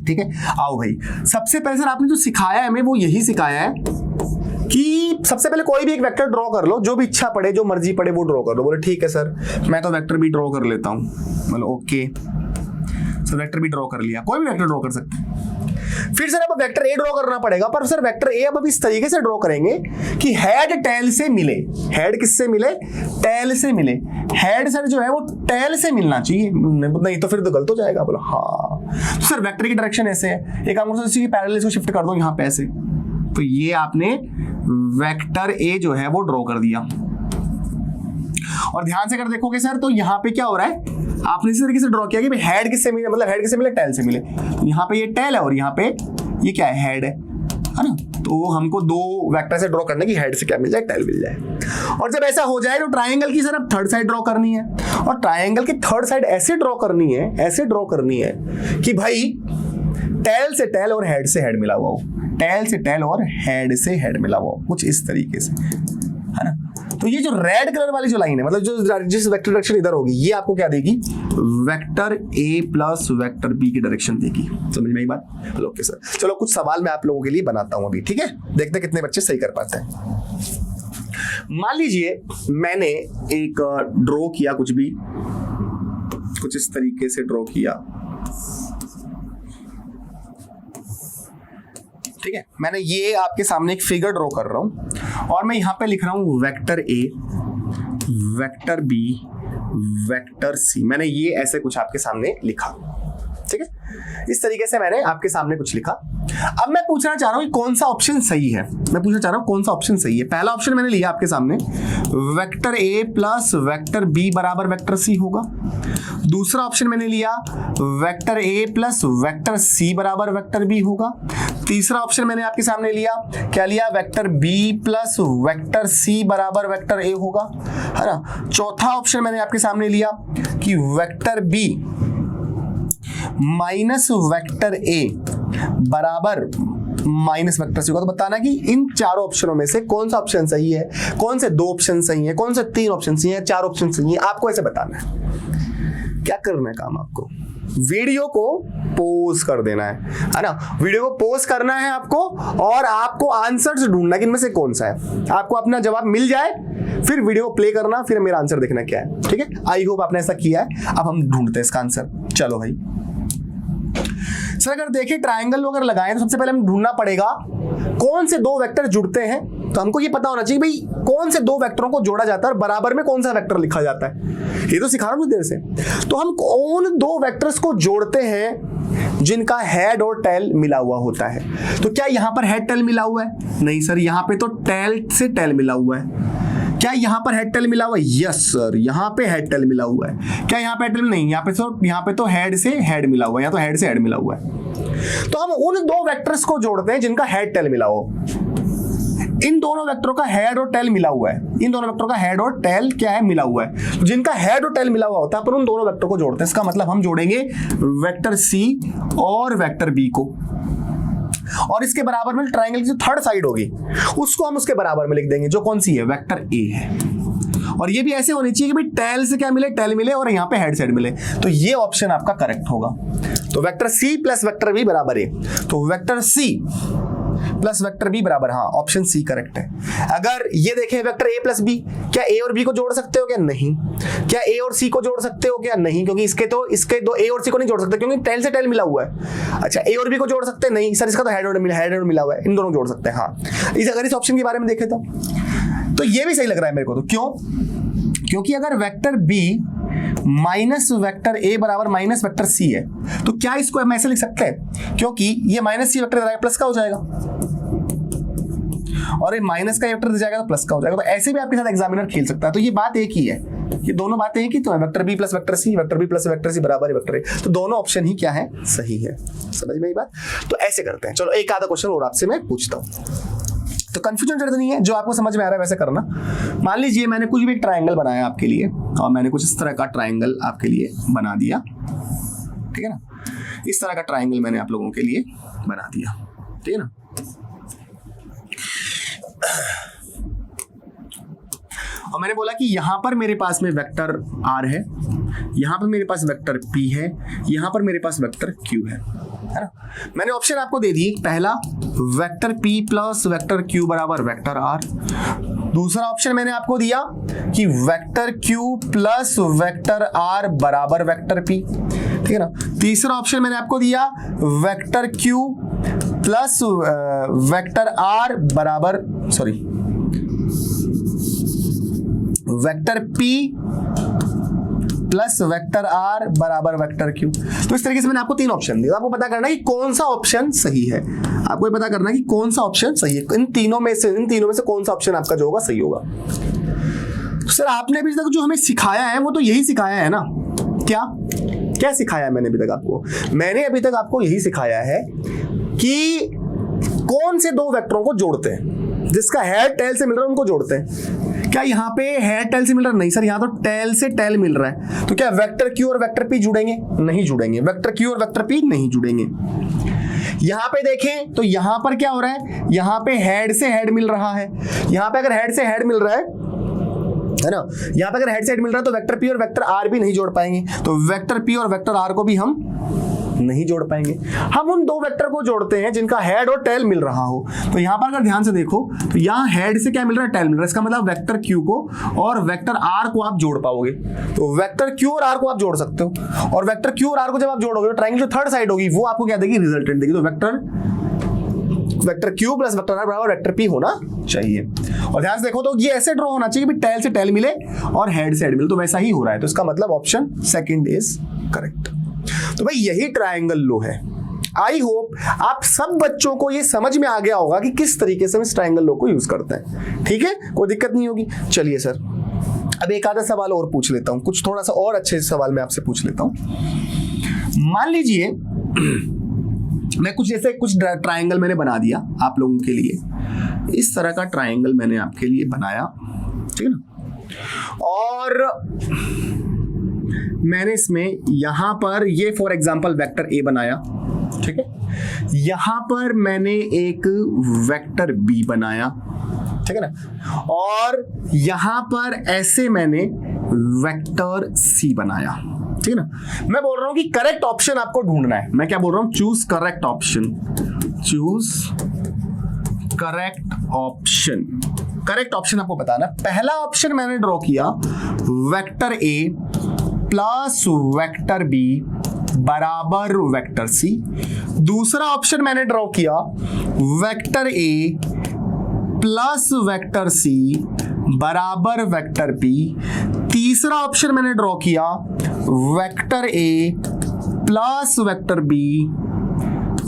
ठीक है। आओ भाई, सबसे पहले सर आपने जो सिखाया है हमें वो यही सिखाया है कि सबसे पहले कोई भी एक वेक्टर ड्रॉ कर लो, जो भी इच्छा पड़े, जो मर्जी पड़े वो ड्रॉ कर लो। बोले ठीक है सर, मैं तो वेक्टर B ड्रॉ कर लेता हूं। बोलो okay sir, vector B draw कर लिया, कोई भी वेक्टर ड्रॉ कर सकते हैं। फिर सर अब वेक्टर A ड्रॉ करना पड़ेगा, पर सर वेक्टर A अब इस तरीके से ड्रॉ करेंगे कि हेड टेल से मिले। हेड किससे मिले, टेल से मिले। हेड सर जो है वो टेल से मिलना चाहिए, नहीं तो फिर तो गलत हो जाएगा। बोलो हाँ। तो सर वेक्टर की डायरेक्शन ऐसे है, एक काम करो पैरेलल इसको शिफ्ट कर दो यहाँ पे ऐसे, तो ये आपने वेक्टर A जो है वो ड्रॉ कर दिया। और ध्यान से अगर देखोगे सर, तो यहाँ पे क्या हो रहा है, आपने इस तरीके से ड्रॉ किया कि हेड किससे मिले, मतलब हेड किससे मिले, टेल से मिले। तो यहाँ पे ये टेल है और यहाँ पे ये क्या है, हेड है ना। तो हमको दो वेक्टर से ड्रॉ करने की, हेड से क्या मिल जाए, टेल मिल जाए। और जब ऐसा हो जाए तो ट्राइंगल की सर अब थर्ड साइड ड्रॉ करनी है, और ट्राइंगल की थर्ड साइड ऐसे ड्रॉ करनी है, ऐसे ड्रॉ करनी है कि भाई टेल से टेल और हेड से हेड मिला हुआ हो, टेल से टेल और हेड से हेड मिला हुआ हो, कुछ इस तरीके से, है ना। तो ये जो रेड कलर वाली जो लाइन है, मतलब जो जिस वेक्टर डायरेक्शन इधर होगी, ये आपको क्या देगी, vector A plus vector B की डायरेक्शन देगी। समझ में आई बात? ओके सर, चलो कुछ सवाल मैं आप लोगों के लिए बनाता हूं अभी, ठीक है, देखते हैं कितने बच्चे सही कर पाते हैं। मान लीजिए मैंने एक ड्रॉ किया, कुछ इस तरीके से ड्रॉ किया, ठीक है। मैंने ये आपके सामने एक फिगर ड्रॉ कर रहा हूं और मैं यहां पे लिख रहा हूं vector A, vector B, vector C. मैंने ये ऐसे कुछ आपके सामने लिखा, ठीक है, इस तरीके से मैंने आपके सामने कुछ लिखा। अब मैं पूछना चाह रहा हूं कि कौन सा ऑप्शन सही है। मैं पूछना चाह रहा हूं कौन सा ऑप्शन सही है। पहला ऑप्शन मैंने लिया आपके सामने, vector A plus vector B बराबर वेक्टर सी होगा। दूसरा ऑप्शन मैंने लिया, vector A plus vector C बराबर वेक्टर बी होगा। तीसरा ऑप्शन मैंने आपके सामने लिया, क्या लिया, vector B plus vector C बराबर वेक्टर ए होगा, है ना। चौथा ऑप्शन मैंने आपके सामने लिया कि vector B minus vector A बराबर माइनस वेक्टर सी होगा। तो बताना कि इन चारों ऑप्शनों में से कौन सा ऑप्शन सही है, कौन से दो ऑप्शन सही है, कौन से तीन ऑप्शन सही है, चार ऑप्शन सही है, आपको ऐसे बताना है। क्या करना है काम आपको, वीडियो को पॉज कर देना है ना। वीडियो को पॉज करना है आपको और आपको आंसर्स ढूंढना कि इनमें से कौन सा है। आपको अपना जवाब मिल जाए फिर वीडियो को प्ले करना, फिर मेरा आंसर देखना क्या है, ठीक है। आई होप आपने ऐसा किया है। अब हम ढूंढते हैं इसका आंसर। चलो भाई सर, अगर देखें ट्रायंगल अगर लगाएं तो सबसे पहले हमें ढूंढना पड़ेगा कौन से दो वेक्टर जुड़ते हैं। तो हमको ये पता होना चाहिए भाई कौन से दो वेक्टरों को जोड़ा जाता है और बराबर में कौन सा वेक्टर लिखा जाता है। ये तो सिखा रहा हूं देर से। तो हम कौन दो वेक्टर्स को जोड़ते हैं जिनका हेड और टेल मिला हुआ होता है। तो क्या यहां पर हेड टेल मिला हुआ है? नहीं सर, यहां पे तो टेल से टेल मिला हुआ है। क्या यहां पर हेड टेल मिला हुआ है? यस सर, यहां पे हेड टेल मिला हुआ है। क्या यहां पे हेड टेल नहीं? यहां पे तो हेड से हेड मिला हुआ है, या तो हेड से हेड मिला हुआ है। तो हम उन दो वेक्टर्स को जोड़ते हैं जिनका हेड टेल मिला हो। इन दोनों वेक्टरों का हेड और टेल मिला हुआ है। इन दोनों वेक्टरों का हेड और टेल क्या है? मिला हुआ है। तो जिनका हेड और टेल मिला हुआ होता है पर उन दोनों वेक्टर को जोड़ते हैं। इसका मतलब हम जोड़ेंगे वेक्टर सी और वेक्टर बी को, और इसके बराबर में ट्रायंगल की जो थर्ड साइड होगी उसको हम उसके बराबर में लिख देंगे, जो कौन सी है? वेक्टर ए है। और ये भी ऐसे होनी चाहिए कि भाई टेल से क्या मिले? टेल मिले, और यहाँ पे हेड से हेड मिले। तो ये ऑप्शन आपका करेक्ट होगा। तो vector C plus vector B बराबर ए। तो vector C plus vector B बराबर, हाँ, ऑप्शन सी करेक्ट है। अगर ये देखें वेक्टर ए प्लस बी, क्या ए और बी को जोड़ सकते हो क्या? नहीं। क्या ए और सी को जोड़ सकते हो क्या? नहीं, क्योंकि इसके दो ए और सी को नहीं जोड़ सकते क्योंकि टेल से टेल मिला हुआ है। अच्छा, ए और बी को जोड़ सकते हैं? नहीं सर, इसका तो हेड और मिला हुआ है, इन दोनों को जोड़ सकते हैं। हाँ, अगर इस ऑप्शन के बारे में देखें तो ये भी सही लग रहा है मेरे को। तो क्यों? क्योंकि अगर vector B minus vector A बराबर माइनस वेक्टर सी है, तो क्या इसको हम ऐसे लिख सकते हैं? क्योंकि ये माइनस सी वेक्टर प्लस का हो जाएगा और ये माइनस का वेक्टर जाएगा तो प्लस का हो जाएगा। तो ऐसे भी आपके साथ एग्जामिनर खेल सकता है। तो ये बात एक ही है, ये दोनों बातें एक ही तो है। Vector B plus vector C, vector B plus vector C बराबर है वेक्टर ए। तो दोनों ऑप्शन ही क्या है? सही है। समझ में आई बात? तो ऐसे करते हैं। चलो एक आधा क्वेश्चन और आपसे मैं पूछता हूँ, तो कंफ्यूजन जरूरत नहीं है, जो आपको समझ में आ रहा है वैसे करना। मान लीजिए मैंने कुछ भी एक ट्रायंगल बनाया आपके लिए, और मैंने कुछ इस तरह का ट्रायंगल आपके लिए बना दिया, ठीक है ना। इस तरह का ट्रायंगल मैंने आप लोगों के लिए बना दिया, ठीक है ना। और मैंने बोला कि यहां पर मेरे पास में वेक्टर आर है, यहां पर मेरे पास वेक्टर पी है, यहां पर मेरे पास वेक्टर क्यू है ना। मैंने ऑप्शन आपको दे दी, पहला vector P plus vector Q बराबर वेक्टर आर। दूसरा ऑप्शन मैंने आपको दिया कि vector Q plus vector R बराबर वेक्टर पी, ठीक है ना। तीसरा ऑप्शन मैंने आपको दिया vector Q plus vector R बराबर vector P plus vector R बराबर वेक्टर क्यू। तो इस तरीके से मैंने आपको तीन ऑप्शन दिए। आपको पता करना है कि कौन सा ऑप्शन सही है। आपको ये पता करना है कि कौन सा ऑप्शन सही है। इन तीनों में से कौन सा ऑप्शन आपका जो होगा सही होगा। तो सर आपने अभी तक जो हमें सिखाया है वो तो यही सिखाया है ना। क्या सिखाया है मैंने अभी तक आपको? मैंने अभी तक आपको यही सिखाया है कि कौन से दो वेक्टरों को जोड़ते हैं, जिसका हेड टेल से मिल रहा है उनको जोड़ते हैं। क्या यहाँ पे हेड टेल से मिल रहा है? नहीं सर, यहाँ तो टेल से टेल मिल रहा है। तो क्या वेक्टर क्यू और वेक्टर पी जुड़ेंगे? नहीं जुड़ेंगे। वेक्टर क्यू और वेक्टर पी नहीं जुड़ेंगे। यहाँ पे देखें तो यहाँ पर क्या हो रहा है? यहाँ पे हेड से हेड मिल रहा है। यहाँ पे अगर हेड से हेड मिल रहा है है ना। यहाँ पे अगर हेड साइड मिल रहा है तो वेक्टर पी और वेक्टर आर भी नहीं जोड़ पाएंगे, तो वेक्टर पी और वेक्टर आर को भी हम नहीं जोड़ पाएंगे। हम उन दो वेक्टर को जोड़ते हैं जिनका हेड और टेल मिल रहा हो। तो यहां पर अगर ध्यान से देखो तो यहां हेड से क्या मिल रहा है, टेल मिल रहा है। इसका मतलब वेक्टर क्यू को और वेक्टर आर को आप जोड़ पाओगे। तो वेक्टर क्यू और आर को आप जोड़ सकते हो, और वेक्टर क्यू और आर को जब आप जोड़ोगे तो ट्रायंगल जो थर्ड साइड होगी वो आपको क्या देगी, रिजल्टेंट देगी। तो vector Q plus vector R बराबर वेक्टर पी होना चाहिए। और ध्यान से देखो तो ये ऐसे ड्रॉ होना चाहिए कि टेल से टेल मिले और हेड से हेड मिले, तो वैसा ही हो रहा है। तो इसका मतलब ऑप्शन सेकंड इज करेक्ट। तो भाई यही ट्रायंगल लो है। आई होप आप सब बच्चों को ये समझ में आ गया होगा कि किस तरीके से हम इस ट्रायंगल लो को यूज करते हैं। ठीक है, कोई दिक्कत नहीं होगी। चलिए सर अब एक आधा सवाल और पूछ लेता हूं, कुछ थोड़ा सा और अच्छे सवाल मैं आपसे पूछ लेता हूं। मान लीजिए मैं कुछ जैसे कुछ ट्रायंगल मैंने बना दिया आप लोगों के लिए, इस तरह का ट्रायंगल मैंने आपके लिए बनाया, ठीक है ना। और मैंने इसमें यहां पर ये फॉर एग्जांपल वेक्टर ए बनाया, ठीक है। यहां पर मैंने एक वेक्टर बी बनाया, ठीक है ना। और यहां पर ऐसे मैंने वेक्टर सी बनाया, ठीक है ना। मैं बोल रहा हूं कि करेक्ट ऑप्शन आपको ढूंढना है। मैं क्या बोल रहा हूं, choose correct option, choose correct option. Correct option आपको बताना। पहला ऑप्शन मैंने ड्रॉ किया vector A plus vector B बराबर वेक्टर सी। दूसरा ऑप्शन मैंने ड्रॉ किया vector A plus vector C बराबर वेक्टर बी। तीसरा ऑप्शन मैंने ड्रॉ किया vector A plus vector B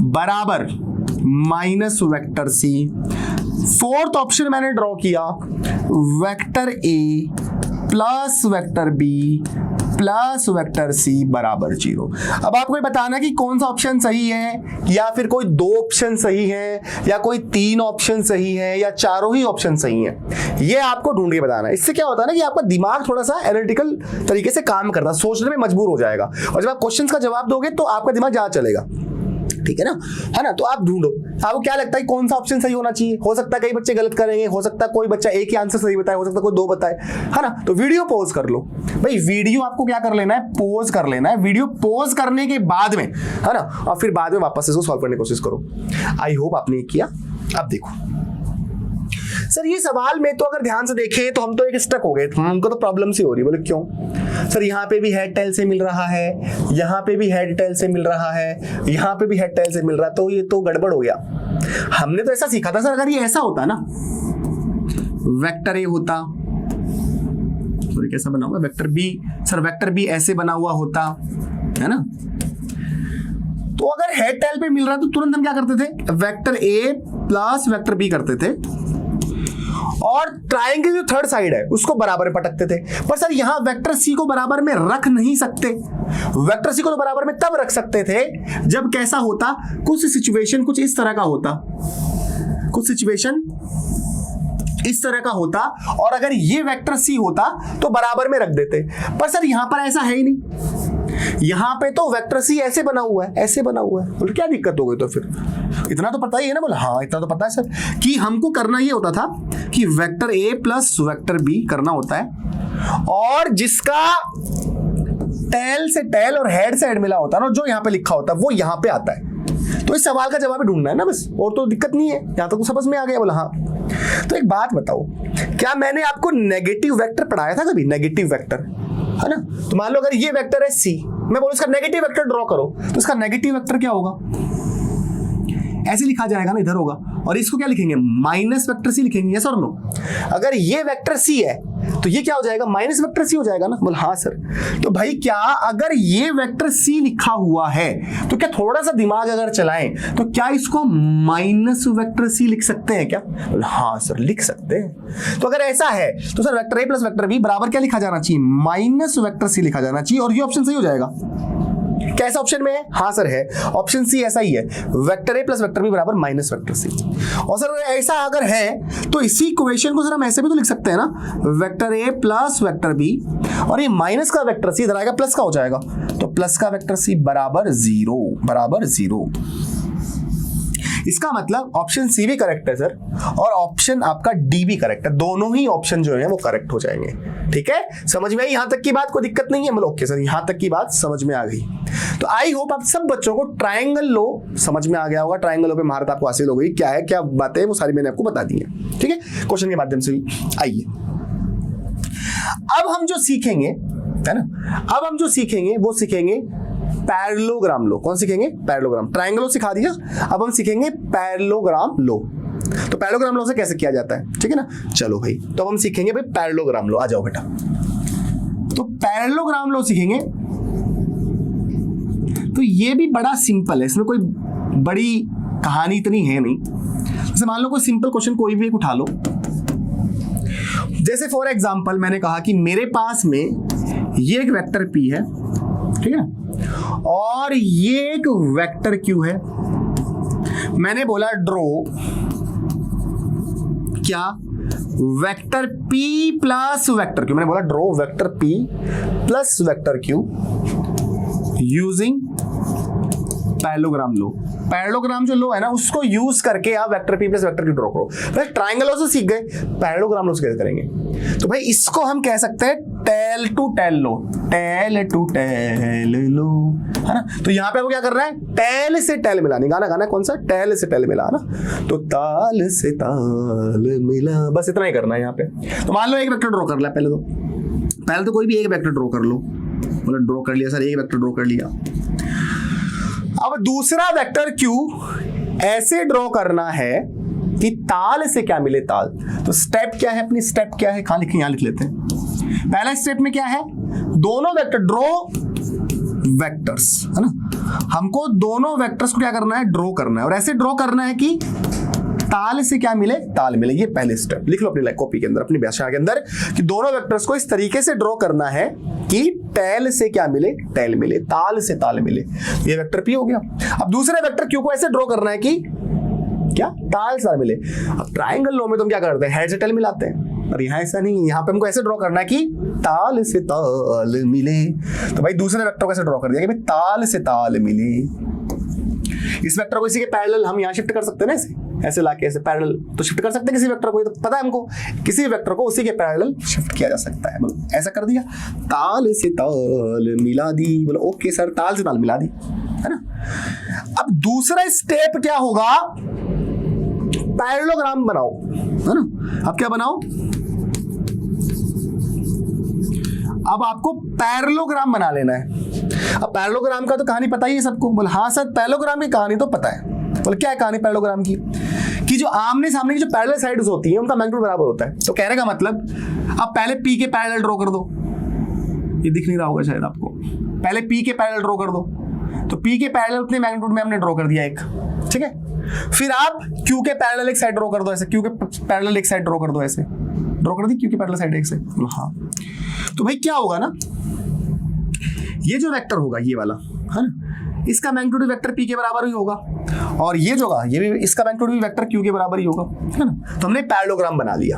बराबर minus vector C. Fourth option मैंने ड्रॉ किया vector A plus vector B plus vector C बराबर 0। अब आपको बताना कि कौन सा ऑप्शन सही है, या फिर कोई दो ऑप्शन सही है, या कोई तीन ऑप्शन सही है, या चारों ही ऑप्शन सही है, ये आपको ढूंढ के बताना है। इससे क्या होता है ना कि आपका दिमाग थोड़ा सा एनालिटिकल तरीके से काम करता है, सोचने में मजबूर हो जाएगा, और जब आप क्वेश्चंस का जवाब दोगे तो आपका दिमाग ज्यादा चलेगा, ठीक है ना, है ना। तो आप ढूंढो आपको क्या लगता है कौन सा ऑप्शन सही होना चाहिए। हो सकता है कई बच्चे गलत करेंगे, हो सकता है कोई बच्चा एक ही आंसर सही बताए, हो सकता है कोई दो बताए, है ना। तो वीडियो पॉज कर लो भाई, वीडियो आपको क्या कर लेना है, पॉज कर लेना है। वीडियो पॉज करने के बाद में, है ना, और फिर बाद में वापस इसको सॉल्व करने की कोशिश करो। आई होप आपने किया। अब देखो सर ये सवाल में तो अगर ध्यान से देखें तो हम तो एक स्टक हो गए, हमको तो प्रॉब्लम सी हो रही है। बोले क्यों सर, यहाँ पे भी हेड टेल से मिल रहा है, यहाँ पे भी हेड टेल से मिल रहा है, यहाँ पे भी हेड टेल से मिल रहा है, तो ये तो गड़बड़ हो गया। हमने तो ऐसा सीखा था सर, अगर ये ऐसा होता ना, वेक्टर ए होता, सॉरी कैसा बना हुआ vector B, sir vector B ऐसे बना हुआ होता, है ना। तो अगर हेड टेल पे मिल रहा है तो तुरंत हम क्या करते थे, vector A plus vector B करते थे, और ट्रायंगल जो थर्ड साइड है उसको बराबर में पटकते थे। पर सर यहां वेक्टर सी को बराबर में रख नहीं सकते। वेक्टर सी को तो बराबर में तब रख सकते थे जब कैसा होता, कुछ सिचुएशन कुछ इस तरह का होता, कुछ सिचुएशन इस तरह का होता, और अगर ये वेक्टर सी होता तो बराबर में रख देते। पर सर यहां पर ऐसा है ही नहीं, यहां पे तो वेक्टर सी ऐसे बना हुआ है, ऐसे बना हुआ है। बोले क्या दिक्कत हो गई, तो फिर इतना तो पता ही है ना। बोले हाँ इतना तो पता है सर, कि हमको करना ये होता था कि vector A plus vector B करना होता है, और जिसका टेल से टेल और हेड से हेड मिला होता है ना, जो यहाँ पे लिखा होता है वो यहाँ पे आता है। तो इस सवाल का जवाब ढूंढना है ना बस, और तो दिक्कत नहीं है। यहां तक तो समझ में आ गया। बोला हाँ। तो एक बात बताओ, क्या मैंने आपको नेगेटिव वेक्टर पढ़ाया था कभी, नेगेटिव वेक्टर, है ना। तो मान लो अगर ये वेक्टर है सी, मैं बोलूं इसका नेगेटिव वेक्टर ड्रॉ करो, तो इसका नेगेटिव वेक्टर क्या होगा, ऐसे लिखा जाएगा ना, इधर होगा, और इसको क्या लिखेंगे, माइनस वेक्टर सी लिखेंगे, यस और नो। अगर ये वेक्टर सी है तो ये क्या हो जाएगा, माइनस वेक्टर सी हो जाएगा ना। बोल हाँ सर। तो भाई क्या अगर ये वेक्टर सी लिखा हुआ है तो क्या थोड़ा सा दिमाग अगर चलाएं तो क्या इसको माइनस वेक्टर सी लिख सकते हैं क्या। बोल हाँ सर लिख सकते हैं। तो अगर ऐसा है तो sir vector A plus vector B बराबर क्या लिखा जाना चाहिए, माइनस वेक्टर सी लिखा जाना चाहिए, और ये ऑप्शन सही हो जाएगा। कैसा ऑप्शन में है, हाँ सर है, ऑप्शन सी ऐसा ही है, vector A plus vector B बराबर माइनस वेक्टर सी। और सर ऐसा अगर है तो इसी इक्वेशन को सर हम ऐसे भी तो लिख सकते हैं ना, vector A plus vector B, और ये माइनस का वेक्टर सी इधर आएगा, प्लस का हो जाएगा, तो प्लस का वेक्टर सी बराबर 0, बराबर 0। इसका मतलब ऑप्शन सी भी करेक्ट है सर, और ऑप्शन आपका डी भी करेक्ट है, दोनों ही ऑप्शन जो है वो करेक्ट हो जाएंगे। ठीक है, समझ में आई यहां तक की बात? कोई दिक्कत नहीं है? मतलब ओके सर, यहां तक की बात समझ में आ गई। तो आई होप आप सब बच्चों को ट्रायंगल लो समझ में आ गया होगा, ट्रायंगल लो पे महारत आपको हासिल हो गई। क्या है, क्या बातें वो सारी मैंने आपको बता दी है। ठीक है, क्वेश्चन के माध्यम से भी। आइए अब हम जो सीखेंगे, है ना, अब हम जो सीखेंगे वो सीखेंगे पैरेललोग्राम लो। कौन सीखेंगे? पैरेललोग्राम। ट्रायंगल सिखा दिया, अब हम सीखेंगे पैरेललोग्राम लो। तो पैरेललोग्राम लो से कैसे किया जाता है, ठीक है ना। चलो भाई, तो अब हम सीखेंगे भाई पैरेललोग्राम लो। आ जाओ बेटा, तो पैरेललोग्राम लो सीखेंगे। तो ये भी बड़ा सिंपल है, इसमें कोई बड़ी कहानी इतनी है नहीं। जैसे मान लो कोई सिंपल क्वेश्चन कोई भी एक उठा लो, जैसे फॉर एग्जांपल मैंने कहा कि मेरे पास में ये एक वेक्टर P है, ठीक है ना, और ये एक वेक्टर Q है। मैंने बोला ड्रॉ क्या, vector P plus vector Q। मैंने बोला draw vector P plus vector Q using parallelogram law. Parallelogram जो लो है ना, उसको यूज करके आप vector P plus vector Q draw करो। भाई ट्रायंगल लो से सीख गए, पैरेललोग्राम लो से कैसे करेंगे? तो भाई इसको हम कह सकते हैं tail to tail law, tail to tail law, है ना। तो यहाँ पे आपको क्या करना है, टेल से टेल मिलानी। गाना गाना कौन सा? टेल से टेल मिला ना, तो ताल से ताल मिला, बस इतना ही करना है यहाँ पे। तो मान लो एक वेक्टर ड्रॉ कर लिया, पहले तो कोई भी एक वेक्टर ड्रॉ कर लो। मतलब ड्रॉ कर लिया सर, एक वेक्टर ड्रॉ कर लिया। अब दूसरा वेक्टर Q ऐसे ड्रॉ करना है कि ताल से क्या मिले, ताल। तो स्टेप क्या है अपनी, स्टेप क्या है, कहां लिखे, यहां लिख लेते हैं। पहला स्टेप में क्या है, दोनों वेक्टर ड्रॉ वेक्टर्स, है ना। हमको दोनों वेक्टर्स को क्या करना है, ड्रॉ करना है, और ऐसे ड्रॉ करना है कि ताल से क्या मिले, ताल मिले। ये पहले स्टेप लिख लो अपनी कॉपी के अंदर, अपनी भाषा के अंदर, कि दोनों वेक्टर्स को इस तरीके से ड्रॉ करना है कि टेल से क्या मिले, टेल मिले, ताल से ताल मिले। ये वेक्टर P हो गया। अब दूसरे वेक्टर Q को ऐसे ड्रॉ करना है कि क्या, ताल से ताल मिले। अब ट्रायंगल लो में तुम क्या करते हैं, हेड से टेल मिलाते हैं, और यहाँ ऐसा नहीं, यहाँ पे हमको ऐसे ड्रॉ करना है कि ताल से ताल मिले। तो भाई दूसरे वेक्टर को ऐसे ड्रॉ कर दिया कि भाई ताल से ताल मिले। इस वेक्टर को इसी के पैरेलल हम यहाँ शिफ्ट कर सकते हैं ना, ऐसे लाके ऐसे पैरेलल तो शिफ्ट कर सकते हैं किसी वेक्टर को। तो पता है हमको, किसी वेक्टर को उसी के पैरेलल शिफ्ट किया जा सकता है। मतलब ऐसा कर दिया, ताल से ताल मिला दी। बोलो ओके सर, ताल से ताल मिला दी, है ना। अब दूसरा स्टेप क्या होगा, पैरेललोग्राम बनाओ, है ना। अब क्या बनाओ, अब आपको पैरेललोग्राम बना लेना है। अब पैरेललोग्राम का तो कहानी पता ही है सबको। बोले हाँ सर, पैरेललोग्राम की कहानी तो पता है। बोले क्या है कहानी पैरेललोग्राम की, कि जो आमने सामने की जो पैरेलल साइड्स होती हैं उनका मैग्नीट्यूड बराबर होता है। तो कहने का मतलब, अब पहले P के पैरेलल ड्रॉ कर दो, ये दिख नहीं रहा होगा शायद आपको। पहले P के पैरेलल ड्रॉ कर दो, तो P के पैरेलल उतने मैग्नीट्यूड में हमने ड्रॉ कर दिया एक, ठीक है। फिर आप Q के पैरेलल एक साइड ड्रॉ कर दो ऐसे, Q के पैरेलल एक साइड ड्रॉ कर दो ऐसे, ड्रॉ कर दी Q के पैरेलल साइड एक से। हाँ, तो भाई क्या होगा ना, ये जो वेक्टर होगा ये वाला, है ना, इसका मैग्नीट्यूड वेक्टर P के बराबर ही होगा, और ये जो होगा ये भी, इसका मैग्नीट्यूड भी वेक्टर Q के बराबर ही होगा, है ना। तो हमने पैरेललोग्राम बना लिया,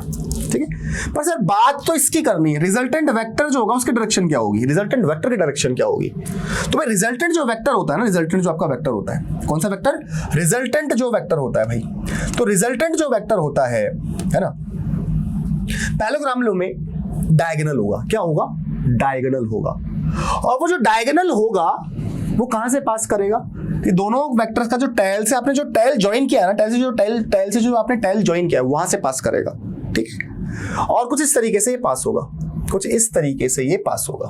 ठीक है। पर सर बात तो इसकी करनी है, रिजल्टेंट वेक्टर जो होगा उसकी डायरेक्शन क्या होगी, रिजल्टेंट वेक्टर की डायरेक्शन क्या होगी। तो भाई रिजल्टेंट जो वेक्टर होता है ना, रिजल्टेंट जो आपका वेक्टर होता है, कौन सा वेक्टर, रिजल्टेंट जो वेक्टर होता है भाई। तो रिजल्टेंट जो वेक्टर होता है ना, पैरेललोग्राम लो में डायगोनल होगा। क्या होगा, डायगोनल होगा। और वो जो डायगोनल होगा वो कहां से पास करेगा, कि दोनों वेक्टर्स का जो टेल से आपने जो टेल ज्वाइन किया है ना, टेल से जो आपने टेल ज्वाइन किया है वहां से पास करेगा, ठीक है। और कुछ इस तरीके से ये पास होगा, कुछ इस तरीके से ये पास होगा,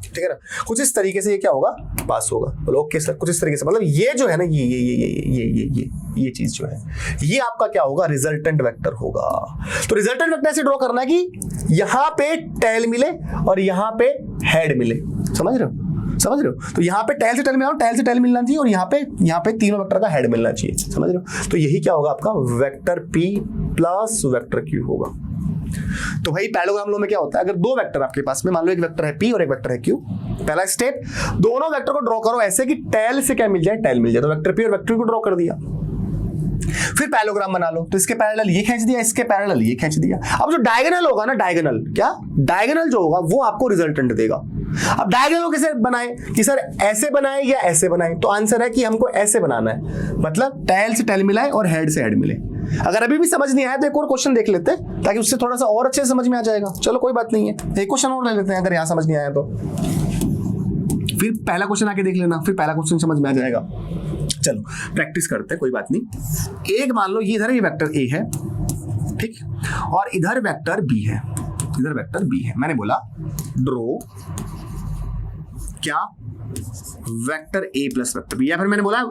ठीक है ना। कुछ इस तरीके से ये क्या होगा, पास होगा। बोलो ओके सर, कुछ इस तरीके से, मतलब ये जो है ना, ये चीज जो है, ये आपका क्या होगा, रिजल्टेंट वेक्टर होगा। तो रिजल्टेंट वेक्टर से ड्रॉ करना है कि यहां पे टेल मिले और यहां पे हेड मिले। समझ रहे हो। तो यहाँ पे टेल से टेल मिला, टेल से टेल मिलना चाहिए, और यहाँ पे तीनों वेक्टर का हेड मिलना चाहिए। समझ रहे हो। तो यही क्या होगा, आपका vector P plus vector Q होगा। तो भाई पैरेललोग्राम लो में क्या होता है, अगर दो वेक्टर आपके पास में, मान लो एक वेक्टर है P और एक वेक्टर है Q, पहला स्टेप, दोनों वेक्टर को ड्रॉ करो ऐसे कि टेल से क्या मिल जाए, टेल मिल जाए। तो वेक्टर P और वेक्टर Q को ड्रॉ कर दिया, फिर पैरेललोग्राम बना लो, तो इसके पैरेलल ये खींच दिया, इसके पैरेलल ये खींच दिया। अब जो डायगोनल होगा ना, डायगोनल क्या, डायगोनल जो होगा वो आपको रिजल्टेंट देगा। अब डायगोनल को कैसे बनाए कि सर ऐसे बनाए या ऐसे बनाए, तो आंसर है कि हमको ऐसे बनाना है, मतलब टेल से टेल मिलाए और हेड से हेड मिले। अगर अभी भी समझ नहीं आया तो एक और क्वेश्चन देख लेते हैं ताकि उससे थोड़ा सा और अच्छे से समझ में आ जाएगा। चलो कोई बात नहीं है, एक क्वेश्चन और ले लेते हैं अगर यहां समझ नहीं आया तो। फिर पहला क्वेश्चन आके देख लेना, फिर पहला क्वेश्चन समझ में आ जाएगा। चलो प्रैक्टिस करते हैं, कोई बात नहीं। एक मान लो ये इधर ये वेक्टर ए है, ठीक, और इधर वेक्टर बी है, इधर वेक्टर बी है। मैंने बोला ड्रॉ क्या, vector A plus vector B, या फिर मैंने बोला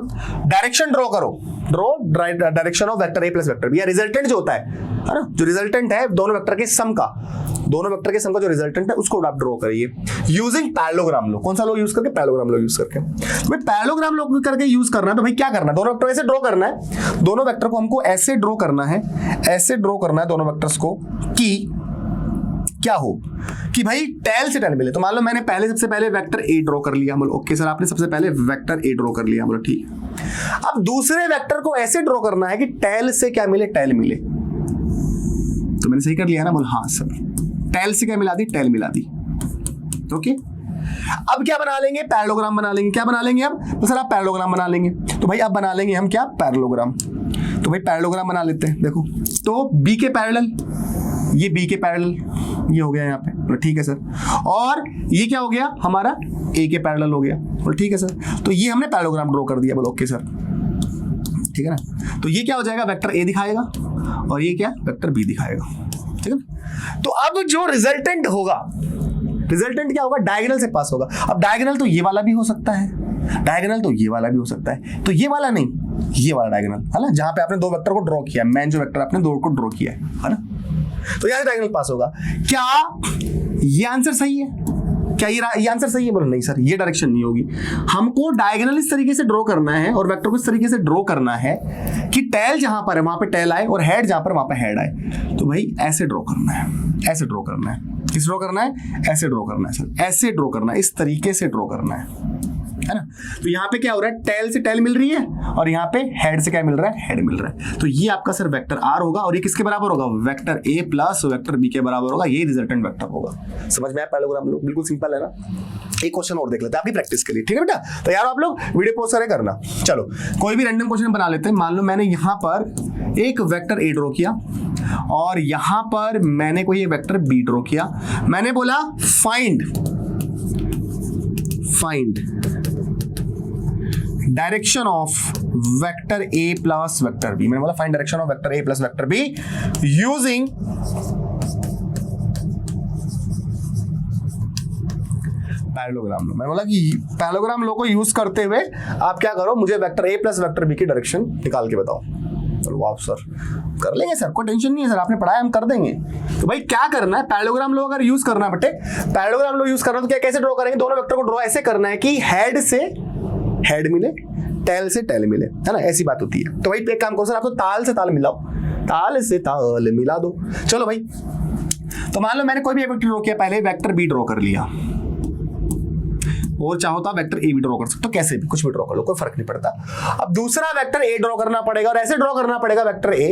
डायरेक्शन ड्रॉ करो, draw direction of vector A plus vector B, या रिजल्टेंट जो होता है ना, जो रिजल्टेंट है दोनों वेक्टर के सम का, दोनों वेक्टर के सम का जो रिजल्टेंट है उसको आप ड्रॉ करिए यूजिंग पैरेललोग्राम लॉ। कौन सा लॉ यूज करके, पैरेललोग्राम लॉ यूज करके। भाई पैरेललोग्राम लॉ करके यूज करना है तो भाई क्या करना है, दोनों वेक्टर ऐसे ड्रॉ करना है, दोनों वेक्टर को हमको ऐसे ड्रॉ करना है, ऐसे ड्रॉ करना है दोनों वेक्टर्स को कि क्या हो कि भाई टेल से टेल मिले। तो मान लो मैंने पहले सबसे पहले वेक्टर ए ड्रॉ कर लिया, बोलो ओके सर आपने सबसे पहले वेक्टर ए ड्रॉ कर लिया, बोलो ठीक है। अब दूसरे वेक्टर को ऐसे ड्रॉ करना है कि टेल से क्या मिले, टेल मिले। तो मैंने सही कर लिया ना, बोलो हाँ सर, टेल से क्या मिला दी, टेल मिला दी। ओके, अब क्या बना लेंगे, पैरेललोग्राम बना लेंगे। क्या बना लेंगे अब, तो सर आप पैरेललोग्राम बना लेंगे। तो भाई अब बना लेंगे हम क्या, पैरेललोग्राम। तो भाई पैरेललोग्राम बना लेते हैं। देखो तो बी के पैरेलल, ये बी के पैरेलल, ये हो गया यहाँ पे, ठीक है सर। और ये क्या हो गया हमारा, ए के पैरेलल हो गया, बोलो ठीक है सर। तो ये हमने पैरेललोग्राम ड्रॉ कर दिया, बोलो ओके सर, ठीक है ना। तो ये क्या हो जाएगा, वेक्टर ए दिखाएगा और ये क्या, वेक्टर बी दिखाएगा, ठीक है ना। तो अब जो रिजल्टेंट होगा, रिजल्टेंट क्या होगा, डायगोनल से पास होगा। अब डायगोनल तो ये वाला भी हो सकता है, डायगोनल तो ये वाला भी हो सकता है, तो ये वाला नहीं, ये वाला डायगोनल है ना, जहां पे आपने दो वेक्टर को ड्रॉ किया, मेन जो वेक्टर आपने दो को ड्रॉ किया है ना, तो यहां से डायगोनल पास होगा। क्या ये आंसर सही है, क्या ये आंसर सही है, बोलो नहीं सर ये डायरेक्शन नहीं होगी। हमको डायगोनल इस तरीके से ड्रॉ करना है और वेक्टर को इस तरीके से ड्रॉ करना है कि टेल जहां पर है वहां पे टेल आए और हेड जहां पर वहां पे हेड आए। तो भाई ऐसे ड्रॉ करना है, ऐसे ड्रॉ करना है, किस ड्रॉ करना है, ऐसे ड्रॉ करना है सर, ऐसे ड्रॉ करना है, इस तरीके से ड्रॉ करना है ना। तो यहाँ पे क्या हो रहा है, टेल से टेल मिल रही है और यहाँ पे हेड से क्या मिल रहा है, हेड मिल रहा है। तो ये आपका सर वेक्टर आर होगा और ये किसके बराबर होगा, vector A plus vector B के बराबर होगा, ये रिजल्टेंट वेक्टर होगा। समझ में आया पैरेललोग्राम लोग, बिल्कुल सिंपल है ना। एक क्वेश्चन और देख लेते हैं आपकी प्रैक्टिस के लिए, ठीक है बेटा। तो यार आप लोग वीडियो पॉज करे करना। चलो कोई भी रैंडम क्वेश्चन बना लेते हैं। मान लो मैंने यहाँ पर एक वेक्टर ए ड्रॉ किया और यहाँ पर मैंने कोई वेक्टर बी ड्रॉ किया। मैंने बोला find direction of vector A plus vector B. मैंने बोला find direction of vector A plus vector B using parallelogram लो। मैंने बोला कि पैरेललोग्राम लो को यूज करते हुए आप क्या करो, मुझे vector A plus vector B की डायरेक्शन निकाल के बताओ। चलो वाह सर, कर लेंगे सर, कोई टेंशन नहीं है सर, आपने पढ़ाया हम कर देंगे। तो भाई क्या करना है, पैरेललोग्राम लो अगर यूज करना है बेटे, पैरेललोग्राम लो यूज करना तो क्या कैसे ड्रॉ करेंगे, दोनों वेक्टर को ड्रॉ ऐसे करना है कि हेड से हेड मिले, टेल से टेल मिले, है ना, ऐसी बात होती है। तो भाई एक काम करो सर, आप तो ताल से ताल मिलाओ, ताल से ताल मिला दो। चलो भाई, तो मान लो मैंने कोई भी वेक्टर ड्रॉ किया, पहले वेक्टर बी ड्रॉ कर लिया और चाहो तो आप वेक्टर ए भी ड्रॉ कर सकते हो, कैसे भी कुछ भी ड्रॉ कर लो, कोई फर्क नहीं पड़ता। अब दूसरा वेक्टर ए ड्रॉ करना पड़ेगा और ऐसे ड्रॉ करना पड़ेगा वेक्टर ए,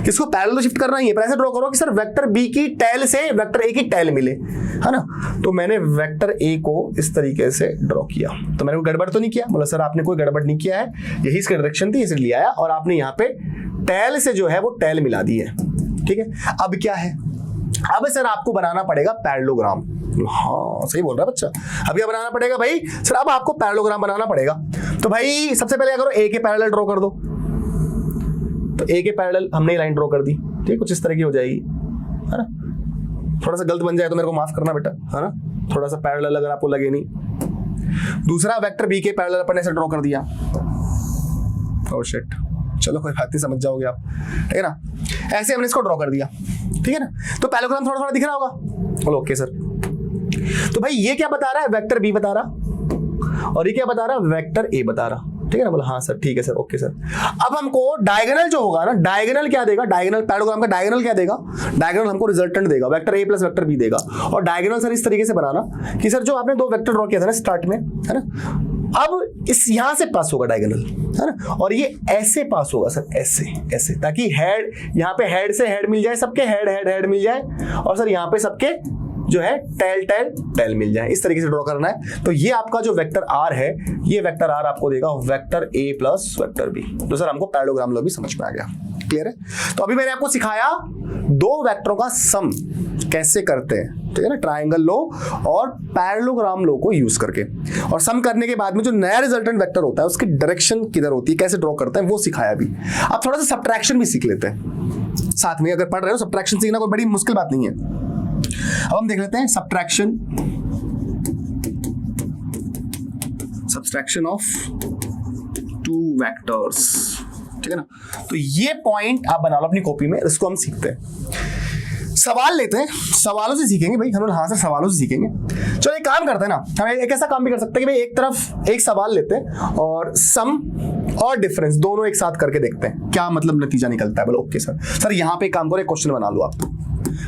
किसको पैरेलल तो शिफ्ट करना ही है, पर ऐसे ड्रॉ करो कि सर वेक्टर बी की टेल से वेक्टर ए की टेल मिले, है ना। तो मैंने वेक्टर ए को इस तरीके से ड्रॉ किया, तो मैंने कोई गड़बड़ तो नहीं किया, बोला सर आपने कोई गड़बड़ नहीं किया है, यही इसकी डायरेक्शन थी, इसे लिया आया और आपने यहाँ पे टेल से जो है वो टेल मिला दी है, ठीक है। अब क्या है, अब सर आपको बनाना पड़ेगा पैरेललोग्राम। हाँ सही बोल रहा है बच्चा, अब क्या बनाना पड़ेगा भाई सर, अब आपको पैरेललोग्राम बनाना पड़ेगा। तो भाई सबसे पहले क्या करो, ए के पैरेलल ड्रॉ कर दो। तो ए के पैरेलल हमने लाइन ड्रॉ कर दी, ठीक, कुछ इस तरह की हो जाएगी, है ना। थोड़ा सा गलत बन जाए तो मेरे को माफ करना बेटा, है ना, थोड़ा सा पैरेलल अगर आपको लगे नहीं। दूसरा वेक्टर बी के पैरेलल अपन ऐसे ड्रॉ कर दिया, ओह शिट, चलो कोई बात नहीं, समझ जाओगे आप, ठीक है ना। ऐसे हमने इसको ड्रॉ कर दिया, ठीक है ना। तो पैरेललोग्राम थोड़ा थोड़ा दिख रहा होगा, बोलो ओके सर। तो भाई ये क्या बता रहा है, वेक्टर बी बता रहा और ये क्या बता रहा है, वेक्टर ए बता रहा, ठीक है ना। बोलो हाँ सर, ठीक है सर, ओके सर। अब हमको डायगोनल जो होगा ना, डायगोनल क्या देगा, डायगोनल पैरेललोग्राम का डायगोनल क्या देगा, डायगोनल हमको रिजल्टेंट देगा, vector A plus vector B देगा। और डायगोनल सर इस तरीके से बनाना कि सर जो आपने दो वेक्टर ड्रॉ किया था ना स्टार्ट में, है ना, अब इस यहां से पास होगा डायगोनल, है ना, और ये ऐसे पास होगा सर, ऐसे ऐसे, ताकि हेड यहां पे हेड से हेड मिल जाए, सबके हेड हेड हेड मिल जाए, और सर यहां पे सबके जो है टेल टेल टेल मिल जाए। इस तरीके से ड्रॉ करना है। तो ये आपका जो वेक्टर आर है, ये वेक्टर आर आपको देगा vector A plus vector B. तो सर हमको पैरेललोग्राम लॉ भी समझ में आ गया, क्लियर है। तो अभी मैंने आपको सिखाया दो वेक्टरों का सम कैसे करते हैं, ठीक है ना, ट्रायंगल लॉ और पैरेललोग्राम लॉ को यूज करके। और सम करने के बाद में जो नया रिजल्टेंट वेक्टर होता है उसकी डायरेक्शन किधर होती है, कैसे ड्रॉ करते हैं, वो सिखाया भी। अब थोड़ा सा सब्ट्रैक्शन भी सीख लेते हैं साथ में। अगर पढ़ रहे हो सब्ट्रैक्शन सीखना कोई बड़ी मुश्किल बात नहीं है। अब हम देख लेते हैं सब्ट्रैक्शन ऑफ टू वेक्टर्स, ठीक है ना। तो ये पॉइंट आप बना लो अपनी कॉपी में, इसको हम सीखते हैं। सवाल लेते हैं, सवालों से सीखेंगे भाई, हम लोग हाँ से सवालों से सीखेंगे। चलो एक काम करते हैं ना, हम एक ऐसा काम भी कर सकते हैं कि भाई एक तरफ एक सवाल लेते हैं और सम और डिफरेंस दोनों एक साथ करके देखते हैं क्या मतलब नतीजा निकलता है। बोलो ओके सर, सर यहाँ पे एक काम करो, एक क्वेश्चन बना लो आप।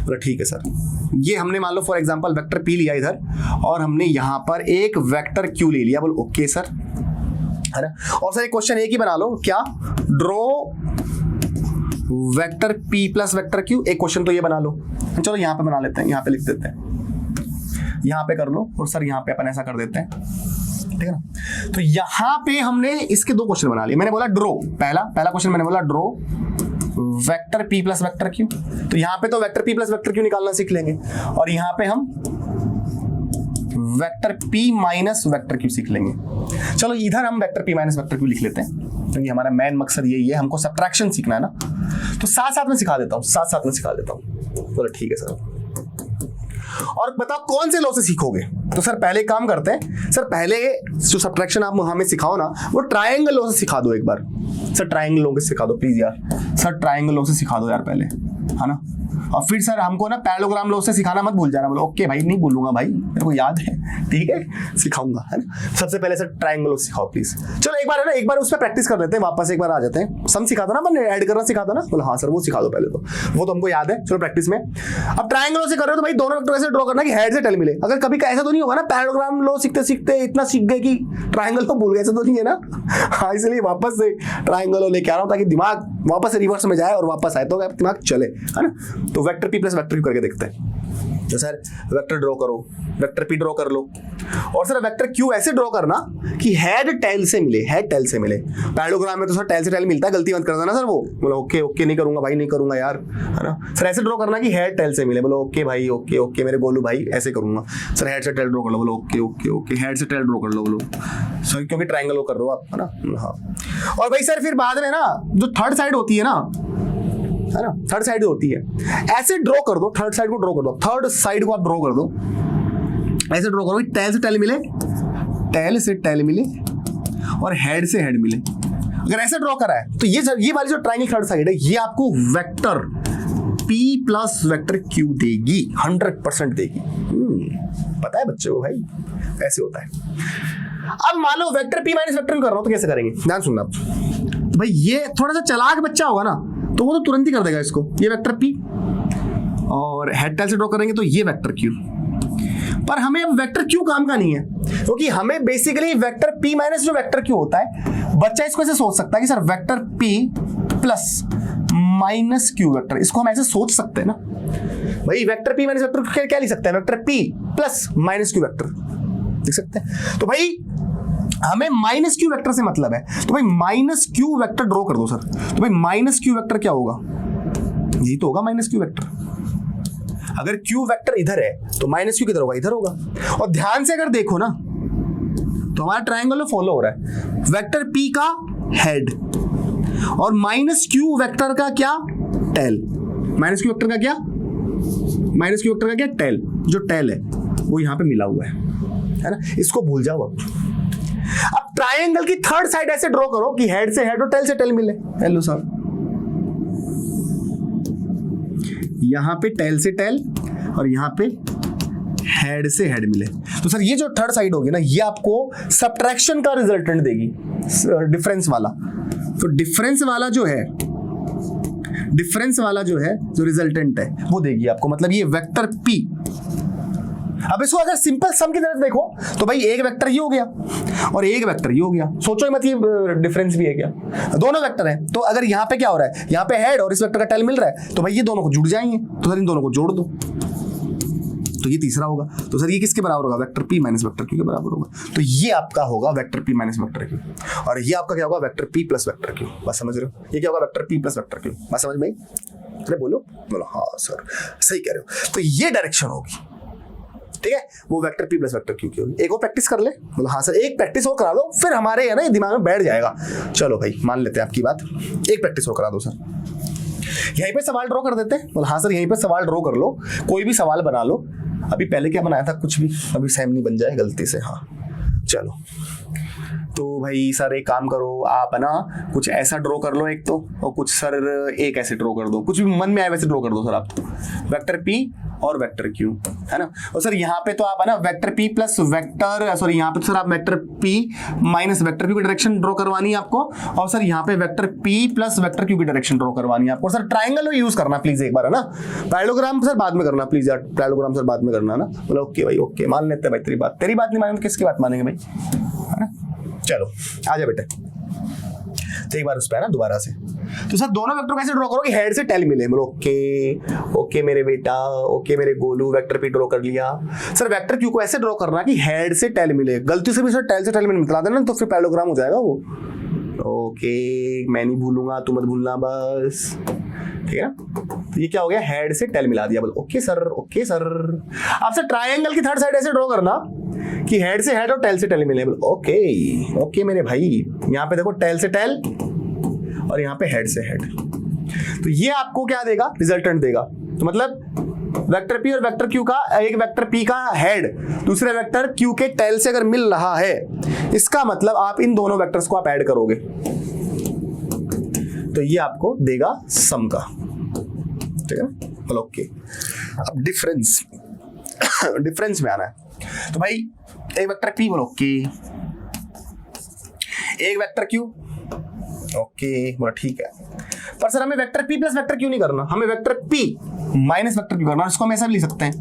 बोला ठीक है सर, ये हमने मान लो फॉर एग्जांपल वेक्टर पी लिया इधर, और हमने यहां पर एक वेक्टर क्यू ले लिया। बोलो ओके सर, है ना। और सर एक क्वेश्चन एक ही बना लो, क्या, draw vector P plus vector Q. एक क्वेश्चन तो ये बना लो। चलो यहां पे बना लेते हैं, यहां पे लिख देते हैं, यहां पे कर लो, और सर यहां पे अपन ऐसा कर देते हैं, ठीक है ना। तो यहां पे हमने इसके दो क्वेश्चन बना लिए। मैंने बोला ड्रॉ, पहला क्वेश्चन मैंने बोला draw vector P plus vector Q. तो यहां पे तो vector P plus vector Q निकालना सीख लेंगे, और यहां पे हम vector P minus vector Q सीख लेंगे। चलो इधर हम vector P minus vector Q लिख लेते हैं, क्योंकि तो हमारा मेन मकसद यही है, हमको सब्ट्रैक्शन सीखना है ना। तो साथ साथ में सिखा देता हूं, बोलो ठीक है सर। और बताओ कौन से लॉ से सीखोगे। तो सर पहले काम करते हैं, सर पहले जो सब्ट्रैक्शन आप हमें सिखाओ ना, वो ट्रायंगल लॉ से सिखा दो एक बार। सर ट्रायंगल लॉ से सिखा दो प्लीज यार, सर ट्रायंगल लॉ से सिखा दो यार पहले, है ना। और फिर सर हमको ना पैरेललोग्राम लॉ से सिखाना मत भूल जाना। बोलो ओके भाई, नहीं भूलूंगा भाई, मेरे को याद है, ठीक है, सिखाऊंगा, है ना। सबसे पहले सर ट्रायंगल लॉ सिखाओ प्लीज। चलो एक बार है ना, एक बार उस पर प्रैक्टिस कर लेते हैं, वापस एक बार आ जाते हैं। सम सिखाता ना मैंने, ऐड करना सिखाता ना, बोला हाँ सर वो सिखा दो पहले, तो वो तो हमको याद है। चलो प्रैक्टिस में अब ट्रायंगल लॉ से कर रहे हो तो भाई दोनों वेक्टर कैसे ड्रॉ करना कि हेड से टेल मिले। अगर कभी ऐसा तो नहीं होगा ना पैरेललोग्राम लॉ सीखते सीखते इतना सीख गए कि ट्रायंगल लॉ भूल गए, ऐसा तो नहीं है ना। हाँ, इसलिए वापस से ट्रायंगल लॉ लेके आ रहा हूं ताकि दिमाग वापस से रिवर्स में जाए और वापस आए तो दिमाग चले, है ना। तो वेक्टर पी प्लस वेक्टर करके देखते हैं। तो सर वेक्टर ड्रॉ करो, वेक्टर पी ड्रॉ कर लो, और सर वेक्टर क्यू ऐसे ड्रॉ करना कि हेड टेल से मिले, हेड टेल से मिले। पैरेललोग्राम में तो सर टेल से टेल मिलता है, गलती मत कर देना सर। वो बोलो ओके ओके नहीं करूंगा भाई, नहीं करूंगा यार, है ना। सर ऐसे ड्रॉ करना कि हेड टेल से मिले। बोलो ओके भाई, ओके ओके मेरे गोलू भाई, ऐसे करूंगा। सर हेड से टेल ड्रॉ कर लो। बोलो ओके ओके ओके हेड से टेल ड्रॉ कर लो। बोलो सर क्योंकि ट्रायंगल कर रहे हो आप, है ना। हाँ, और भाई सर फिर बाद में ना जो थर्ड साइड होती है ना, है ना, थर्ड साइड होती है, ऐसे ड्रॉ कर दो, थर्ड साइड को ड्रॉ कर दो, थर्ड साइड को आप ड्रॉ कर दो, ऐसे ड्रॉ करो, टेल से टेल मिले, टेल से टेल मिले, और हेड से हेड मिले। अगर ऐसे ड्रॉ करा है तो ये वाली जो ट्रायंगल थर्ड साइड है, ये आपको vector P plus vector Q देगी, 100% देगी। पता है बच्चों को भाई, ऐसे होता है। अब मान लो vector P minus vector Q कर रहा हूं तो कैसे करेंगे, ध्यान सुनना। तो भाई ये थोड़ा सा चालाक बच्चा होगा ना, तो वो तो तुरंत ही कर देगा इसको, ये वेक्टर P, और हेड टेल से ड्रॉ करेंगे तो ये वेक्टर Q। पर हमें अब वेक्टर Q काम का नहीं है, क्योंकि हमें बेसिकली वेक्टर P माइनस जो वेक्टर Q होता है, बच्चा इसको ऐसे सोच सकता है कि sir vector P plus minus Q vector, इसको हम ऐसे सोच सकते हैं ना भाई। वेक्टर P माइनस वेक्टर क्या लिख सकते हैं, vector P plus minus Q vector लिख सकते हैं। तो भाई हमें माइनस Q वेक्टर से मतलब है, तो भाई माइनस Q वेक्टर ड्रॉ कर दो सर। तो भाई माइनस Q वेक्टर क्या होगा, यही तो होगा माइनस Q वेक्टर। अगर Q वेक्टर इधर है तो माइनस Q किधर होगा, इधर होगा। और ध्यान से अगर देखो ना तो हमारा ट्रायंगल फॉलो हो रहा है, वेक्टर P का हेड और माइनस Q वेक्टर का क्या, टेल। माइनस Q वेक्टर का क्या, माइनस Q वेक्टर का क्या, टेल। जो टेल है वो यहां पे मिला हुआ है ना, इसको भूल जाओ। अब ट्रायंगल की थर्ड साइड ऐसे ड्रॉ करो कि हेड से हेड और टेल से टेल मिले। हेलो सर, यहां पे टेल से टेल और यहां पे हेड से हेड मिले। तो सर ये जो थर्ड साइड होगी ना, ये आपको सब्ट्रैक्शन का रिजल्टेंट देगी, डिफरेंस वाला। तो डिफरेंस वाला जो है, डिफरेंस वाला जो है, जो रिजल्टेंट है वो देगी आपको, मतलब ये वेक्टर P। अब इसको अगर सिंपल सम की तरफ देखो तो भाई एक वेक्टर ये हो गया, और एक वेक्टर ये हो गया। सोचो मत ये डिफरेंस भी है क्या, दोनों वेक्टर है। तो अगर यहाँ पे क्या हो रहा है, यहाँ पे हेड और इस वेक्टर का टेल मिल रहा है, तो भाई ये दोनों को जुड़ जाएंगे, तो सर इन दोनों को जोड़ दो, तो ये तीसरा होगा। तो सर ये किसके बराबर होगा, vector p minus vector q के बराबर होगा। तो ये आपका होगा vector p minus vector q, और ये आपका क्या होगा, vector p plus vector q। बात समझ रहे हो, ये क्या होगा, vector p plus vector q। बात समझ में आई? अरे बोलो बोलो, हाँ सर सही कह रहे हो। तो ये डायरेक्शन होगी, ठीक है, वो vector p plus vector q की होगी। एक और प्रैक्टिस कर ले, बोलो हाँ सर एक प्रैक्टिस और करा दो, फिर हमारे है ना ये दिमाग में बैठ जाएगा। चलो भाई मान लेते हैं आपकी बात, एक प्रैक्टिस और करा दो सर। यहीं पे सवाल ड्रॉ कर देते हैं, बोलो हाँ सर यहीं पे सवाल ड्रॉ कर लो, कोई भी सवाल बना लो। अभी पहले क्या बनाया था, कुछ भी, अभी सेम नहीं बन जाए गलती से। हाँ चलो, तो भाई सर एक काम करो, आप है ना कुछ ऐसा ड्रॉ कर लो एक तो, और कुछ सर एक ऐसे ड्रॉ कर दो, कुछ भी मन में आए वैसे ड्रॉ कर दो सर आप। वेक्टर p और वेक्टर q है ना, और सर यहाँ पे तो आप है ना vector p plus vector, sorry यहाँ पे तो सर आप vector p minus vector q की डायरेक्शन ड्रॉ करवानी है आपको, और सर यहाँ पे vector p plus vector q की डायरेक्शन ड्रॉ करवानी है आपको। सर ट्राइंगल यूज करना प्लीज एक बार, है ना, पैरेललोग्राम सर बाद में करना प्लीज यार, पैरेललोग्राम सर बाद में करना ना। बोलो ओके भाई ओके, मान लेते हैं भाई तेरी बात नहीं मानेंगे किसकी बात मानेंगे भाई, है ना। चलो आ जा बेटे, तो एक बार उस पर ना दोबारा से। तो सर दोनों वेक्टर कैसे ड्रॉ करोगे, हेड से टेल मिले। बोलो ओके ओके मेरे बेटा, ओके मेरे गोलू, वेक्टर p ड्रॉ कर लिया। सर वेक्टर q को ऐसे ड्रॉ करना कि हेड से टेल मिले, गलती से भी सर टेल से टेल मिले मिला देना तो फिर पैरेललोग्राम हो जाएगा वो। ओके मैं नहीं भूलूंगा, तू मत भूलना बस, ठीक है ना। तो ये क्या हो गया, हेड से टेल मिला दिया। बोलो ओके सर ओके सर। आप सर ट्रायंगल की थर्ड साइड ऐसे ड्रॉ करना कि हेड से हेड और टेल से टेल मिले। बोलो ओके ओके मेरे भाई, यहाँ पे देखो टेल से टेल और यहाँ पे हेड से हेड, तो ये आपको क्या देगा, रिजल्टेंट देगा। तो मतलब वेक्टर p और वेक्टर q का, एक वेक्टर p का हेड दूसरे वेक्टर q के टेल से अगर मिल रहा है, इसका मतलब आप इन दोनों वेक्टर्स को आप ऐड करोगे तो ये आपको देगा सम का, ठीक है। बोलो ओके, अब डिफरेंस में आना है। तो भाई एक वेक्टर p, बोलो ओके, एक वेक्टर q, ओके बोला ठीक है। पर सर हमें vector p plus vector q नहीं करना, हमें vector p minus vector q करना। इसको हम ऐसा भी लिख सकते हैं,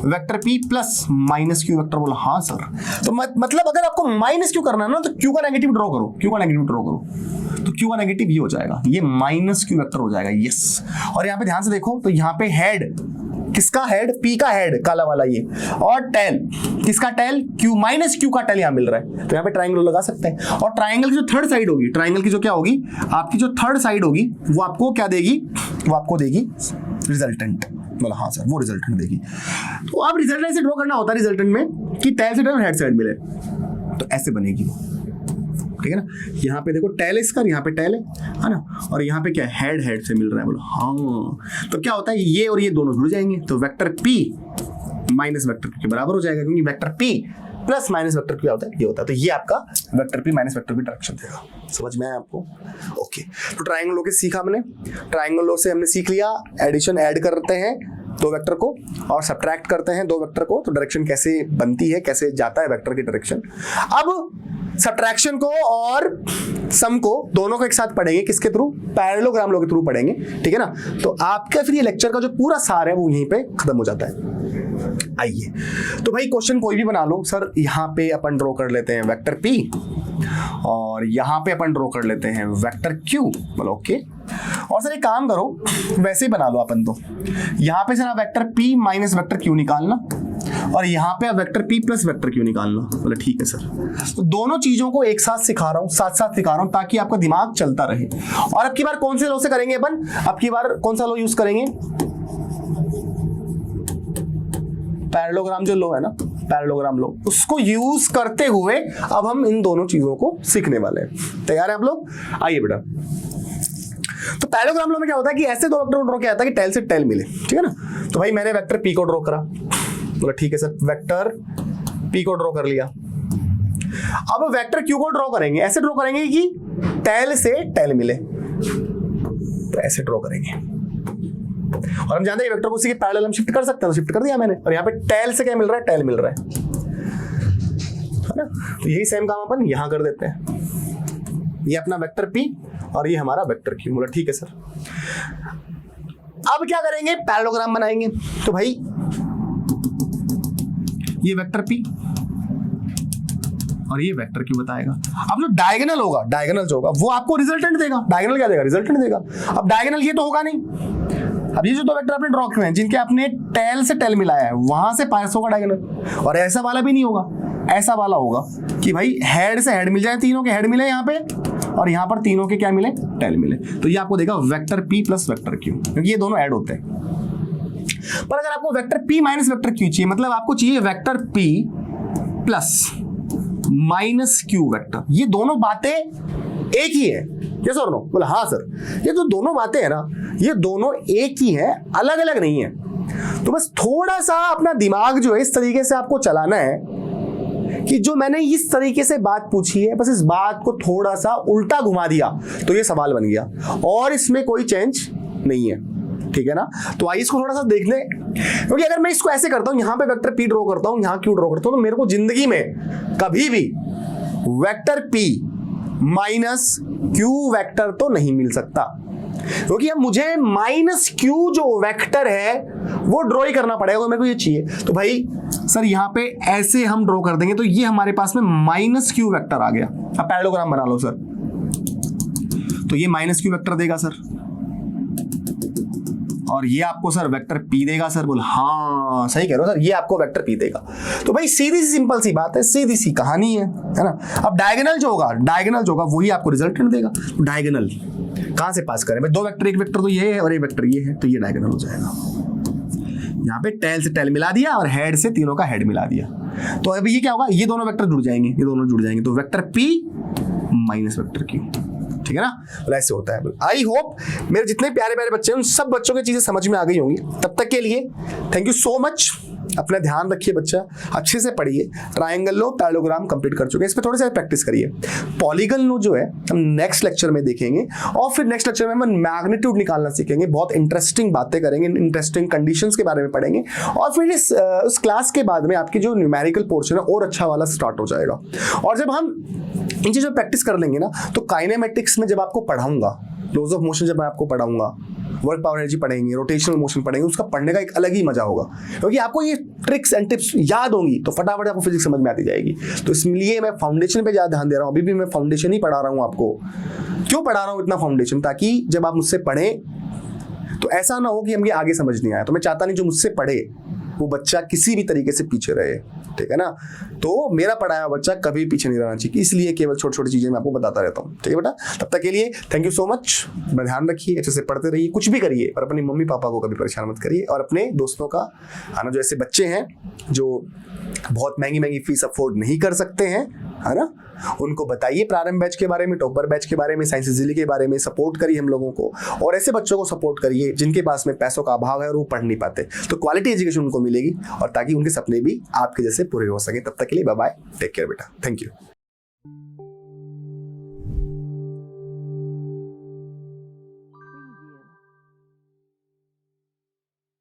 vector p plus minus q vector. बोला हाँ सर। तो मतलब अगर आपको माइनस q करना है ना, तो q का नेगेटिव ड्रॉ करो, q का नेगेटिव ड्रॉ करो, तो q का नेगेटिव ये हो जाएगा, ये माइनस q वेक्टर हो जाएगा। यस, और यहाँ पे ध्यान से देखो, तो यहाँ पे हेड किसका, हेड p का हेड काला वाला ये, और टेल किसका, टेल q माइनस q का टेल यहाँ मिल रहा है, तो यहाँ पे ट्राइंगल लगा सकते हैं। और ट्राइंगल की जो थर्ड साइड होगी, ट्राइंगल की जो क्या होगी, आपकी जो थर्ड साइड होगी वो आपको क्या देगी, वो आपको देगी रिजल्टेंट। बोला हाँ सर वो रिजल्टेंट देगी। तो अब रिजल्टेंट ऐसे ड्रॉ करना होता है रिजल्टेंट में कि टेल से टेल हेड साइड मिले, तो ऐसे बनेगी, ठीक है ना। यहाँ पे देखो टेल इसका, यहाँ पे टेल है ना, और यहाँ पे क्या हेड हेड से मिल रहा है। बोलो हाँ, तो क्या होता है, ये और ये दोनों जुड़ जाएंगे, तो vector p minus vector q के बराबर हो जाएगा, क्योंकि vector p plus minus vector क्या होता है, ये होता है। तो ये आपका vector p minus vector p direction देगा। समझ में आया आपको? ओके, तो ट्राइंगल लॉ के सीखा हमने, ट्राइंगल लॉ से हमने सीख लिया एडिशन ऐड करते हैं दो वेक्टर को और सब्ट्रैक्ट करते हैं दो वेक्टर को, तो डायरेक्शन कैसे बनती है, कैसे जाता है वेक्टर की डायरेक्शन। अब सब्ट्रैक्शन को और सम को दोनों को एक साथ पढ़ेंगे, किसके थ्रू, पैरेललोग्राम लॉ के थ्रू पढ़ेंगे, ठीक है ना। तो आपका फिर ये लेक्चर का जो पूरा सार है वो यहीं पे खत्म हो जाता है। आइए, तो भाई क्वेश्चन कोई भी बना लो सर। यहाँ पे अपन ड्रॉ कर लेते हैं वेक्टर p और यहाँ पे अपन ड्रॉ कर लेते हैं वेक्टर q। बोलो ओके, और सर एक काम करो, वैसे ही बना लो अपन तो, यहाँ पे sir vector p minus vector q निकालना और यहाँ पे vector p plus vector q निकालना। बोले ठीक है सर। तो दोनों चीजों को एक साथ सिखा रहा हूँ, साथ साथ सिखा रहा हूँ ताकि आपका दिमाग चलता रहे। और अब की बार कौन से लॉ से करेंगे अपन, अब की बार कौन सा लॉ यूज करेंगे, पैरेललोग्राम जो लॉ है ना, पैरेललोग्राम लॉ, उसको यूज करते हुए अब हम इन दोनों चीजों को सीखने वाले हैं। तैयार है आप लोग? आइए बेटा। तो पैरेललोग्राम लॉ में क्या होता है कि ऐसे दो वेक्टर को ड्रॉ किया जाता है कि टेल से टेल मिले, ठीक है ना। तो भाई मैंने वेक्टर p को ड्रॉ करा, बोला ठीक है सर, वेक्टर p को ड्रॉ कर लिया। अब वेक्टर q को ड्रॉ करेंगे, ऐसे ड्रॉ करेंगे कि टेल से टेल मिले, तो ऐसे ड्रॉ करेंगे। और हम जानते हैं वेक्टर को उसी के पैरेलल हम शिफ्ट कर सकते हैं, तो शिफ्ट कर दिया मैंने। और यहाँ पे टेल से क्या मिल रहा है, टेल मिल रहा है ना। तो यही सेम काम अपन यहाँ कर देते हैं, ये अपना वेक्टर p और ये हमारा वेक्टर q। बोला ठीक है सर। अब क्या करेंगे, पैरेललोग्राम बनाएंगे। तो भाई ये वेक्टर p और ये वेक्टर क्यू बताएगा। अब जो डायगोनल होगा, डायगोनल जो होगा वो आपको रिजल्टेंट देगा। डायगोनल क्या देगा? रिजल्टेंट देगा। अब डायगोनल ये तो होगा नहीं। अब ये जो दो वेक्टर आपने ड्रॉ किए हैं जिनके आपने टेल से टेल मिलाया है, वहां से पास होगा डायगोनल। और ऐसा वाला भी नहीं होगा, ऐसा वाला होगा कि भाई हेड से हेड मिल जाए, तीनों के हेड मिले यहाँ पे, और यहाँ पर तीनों के क्या मिले? टेल मिले। तो ये आपको देगा vector p plus vector q, क्योंकि ये दोनों ऐड होते हैं। पर अगर आपको vector p minus vector q चाहिए, मतलब आपको चाहिए vector p plus minus q vector, ये दोनों बातें एक ही है। यस और नो? बोला हाँ सर, ये जो दोनों बातें हैं ना, ये दोनों एक ही है, अलग अलग नहीं है। तो बस थोड़ा सा अपना दिमाग जो है इस तरीके से आपको चलाना है कि जो मैंने इस तरीके से बात पूछी है, बस इस बात को थोड़ा सा उल्टा घुमा दिया तो ये सवाल बन गया, और इसमें कोई चेंज नहीं है। ठीक है ना? तो आइए इसको थोड़ा सा देख लें, क्योंकि अगर मैं इसको ऐसे करता हूं, यहां पे वेक्टर p ड्रॉ करता हूं, यहां q ड्रॉ करता हूं, तो मेरे को जिंदगी में कभी भी vector p minus q vector तो नहीं मिल सकता, क्योंकि अब मुझे माइनस q जो वेक्टर है वो ड्रॉ ही करना पड़ेगा। तो मेरे को ये चाहिए, तो भाई सर यहाँ पे ऐसे हम ड्रॉ कर देंगे, तो ये हमारे पास में माइनस q वेक्टर आ गया। अब पैरेललोग्राम बना लो सर, तो ये माइनस q वेक्टर देगा सर, और ये आपको सर वेक्टर p देगा सर। बोल हाँ सही कह रहे हो सर, ये आपको वेक्टर p देगा। तो भाई सीधी सी सिंपल सी बात है, सीधी सी कहानी है ना? अब डायगोनल जो होगा, डायगोनल जो होगा वही आपको रिजल्टेंट देगा। तो डायगोनल कहां से पास करें भाई? दो वेक्टर, एक वेक्टर तो ये है और एक वेक्टर ये है, तो ये डायगोनल हो जाएगा। यहाँ पे टेल से टेल मिला दिया और हेड से तीनों का हेड मिला दिया, तो अब ये क्या होगा? ये दोनों वेक्टर जुड़ जाएंगे, ये दोनों जुड़ जाएंगे, तो vector p minus vector q। ठीक है ना? तो ऐसे होता है। आई होप मेरे जितने प्यारे प्यारे बच्चे हैं उन सब बच्चों की चीजें समझ में आ गई होंगी। तब तक के लिए थैंक यू सो मच। अपना ध्यान रखिए बच्चा, अच्छे से पढ़िए। ट्रायंगल लो, पैरेललोग्राम कंप्लीट कर चुके हैं, इस पे थोड़े से प्रैक्टिस करिए। पॉलीगन लो जो है हम नेक्स्ट लेक्चर में देखेंगे, और फिर नेक्स्ट लेक्चर में हम मैग्नीट्यूड निकालना सीखेंगे। बहुत इंटरेस्टिंग बातें करेंगे, इंटरेस्टिंग कंडीशंस के बारे में पढ़ेंगे, और फिर उस क्लास के बाद में आपकी जो न्यूमेरिकल पोर्शन है और अच्छा वाला स्टार्ट हो जाएगा। और जब हम इन चीजों प्रैक्टिस कर लेंगे ना, तो काइनेमेटिक्स में जब आपको पढ़ाऊंगा, लॉज ऑफ मोशन जब मैं आपको पढ़ाऊंगा, वर्क पावर एनर्जी पढ़ेंगे, रोटेशनल मोशन पढ़ेंगे, उसका पढ़ने का एक अलग ही मजा होगा, क्योंकि आपको ये ट्रिक्स एंड टिप्स याद होंगी तो फटाफट आपको फिजिक्स समझ में आती जाएगी। तो इसलिए मैं फाउंडेशन पे ज्यादा ध्यान दे रहा हूँ। अभी भी मैं फाउंडेशन ही पढ़ा रहा हूँ आपको। क्यों पढ़ा रहा हूँ इतना फाउंडेशन? ताकि जब आप मुझसे पढ़ें तो ऐसा ना हो कि हमें आगे समझ नहीं आया। तो मैं चाहता नहीं जो मुझसे पढ़े वो बच्चा किसी भी तरीके से पीछे रहे। ठीक है ना? तो मेरा पढ़ाया बच्चा कभी पीछे नहीं रहना चाहिए, इसलिए केवल छोटी छोटी चीजें मैं आपको बताता रहता हूँ। ठीक है बेटा? तब तक के लिए थैंक यू सो मच। अपना ध्यान रखिए, अच्छे से पढ़ते रहिए, कुछ भी करिए, पर अपनी मम्मी पापा को कभी परेशान मत करिए। और अपने दोस्तों का आना, जो ऐसे बच्चे हैं जो बहुत महंगी महंगी फीस अफोर्ड नहीं कर सकते हैं, है ना, उनको बताइए प्रारंभ बैच के बारे में, टॉपर बैच के बारे में, साइंस इजीली के बारे में। सपोर्ट करिए हम लोगों को, और ऐसे बच्चों को सपोर्ट करिए जिनके पास में पैसों का अभाव है और वो पढ़ नहीं पाते। तो क्वालिटी एजुकेशन उनको मिलेगी, और ताकि उनके सपने भी आपके जैसे पूरे हो सके। तब तक के लिए बाय बाय, टेक केयर बेटा, थैंक यू।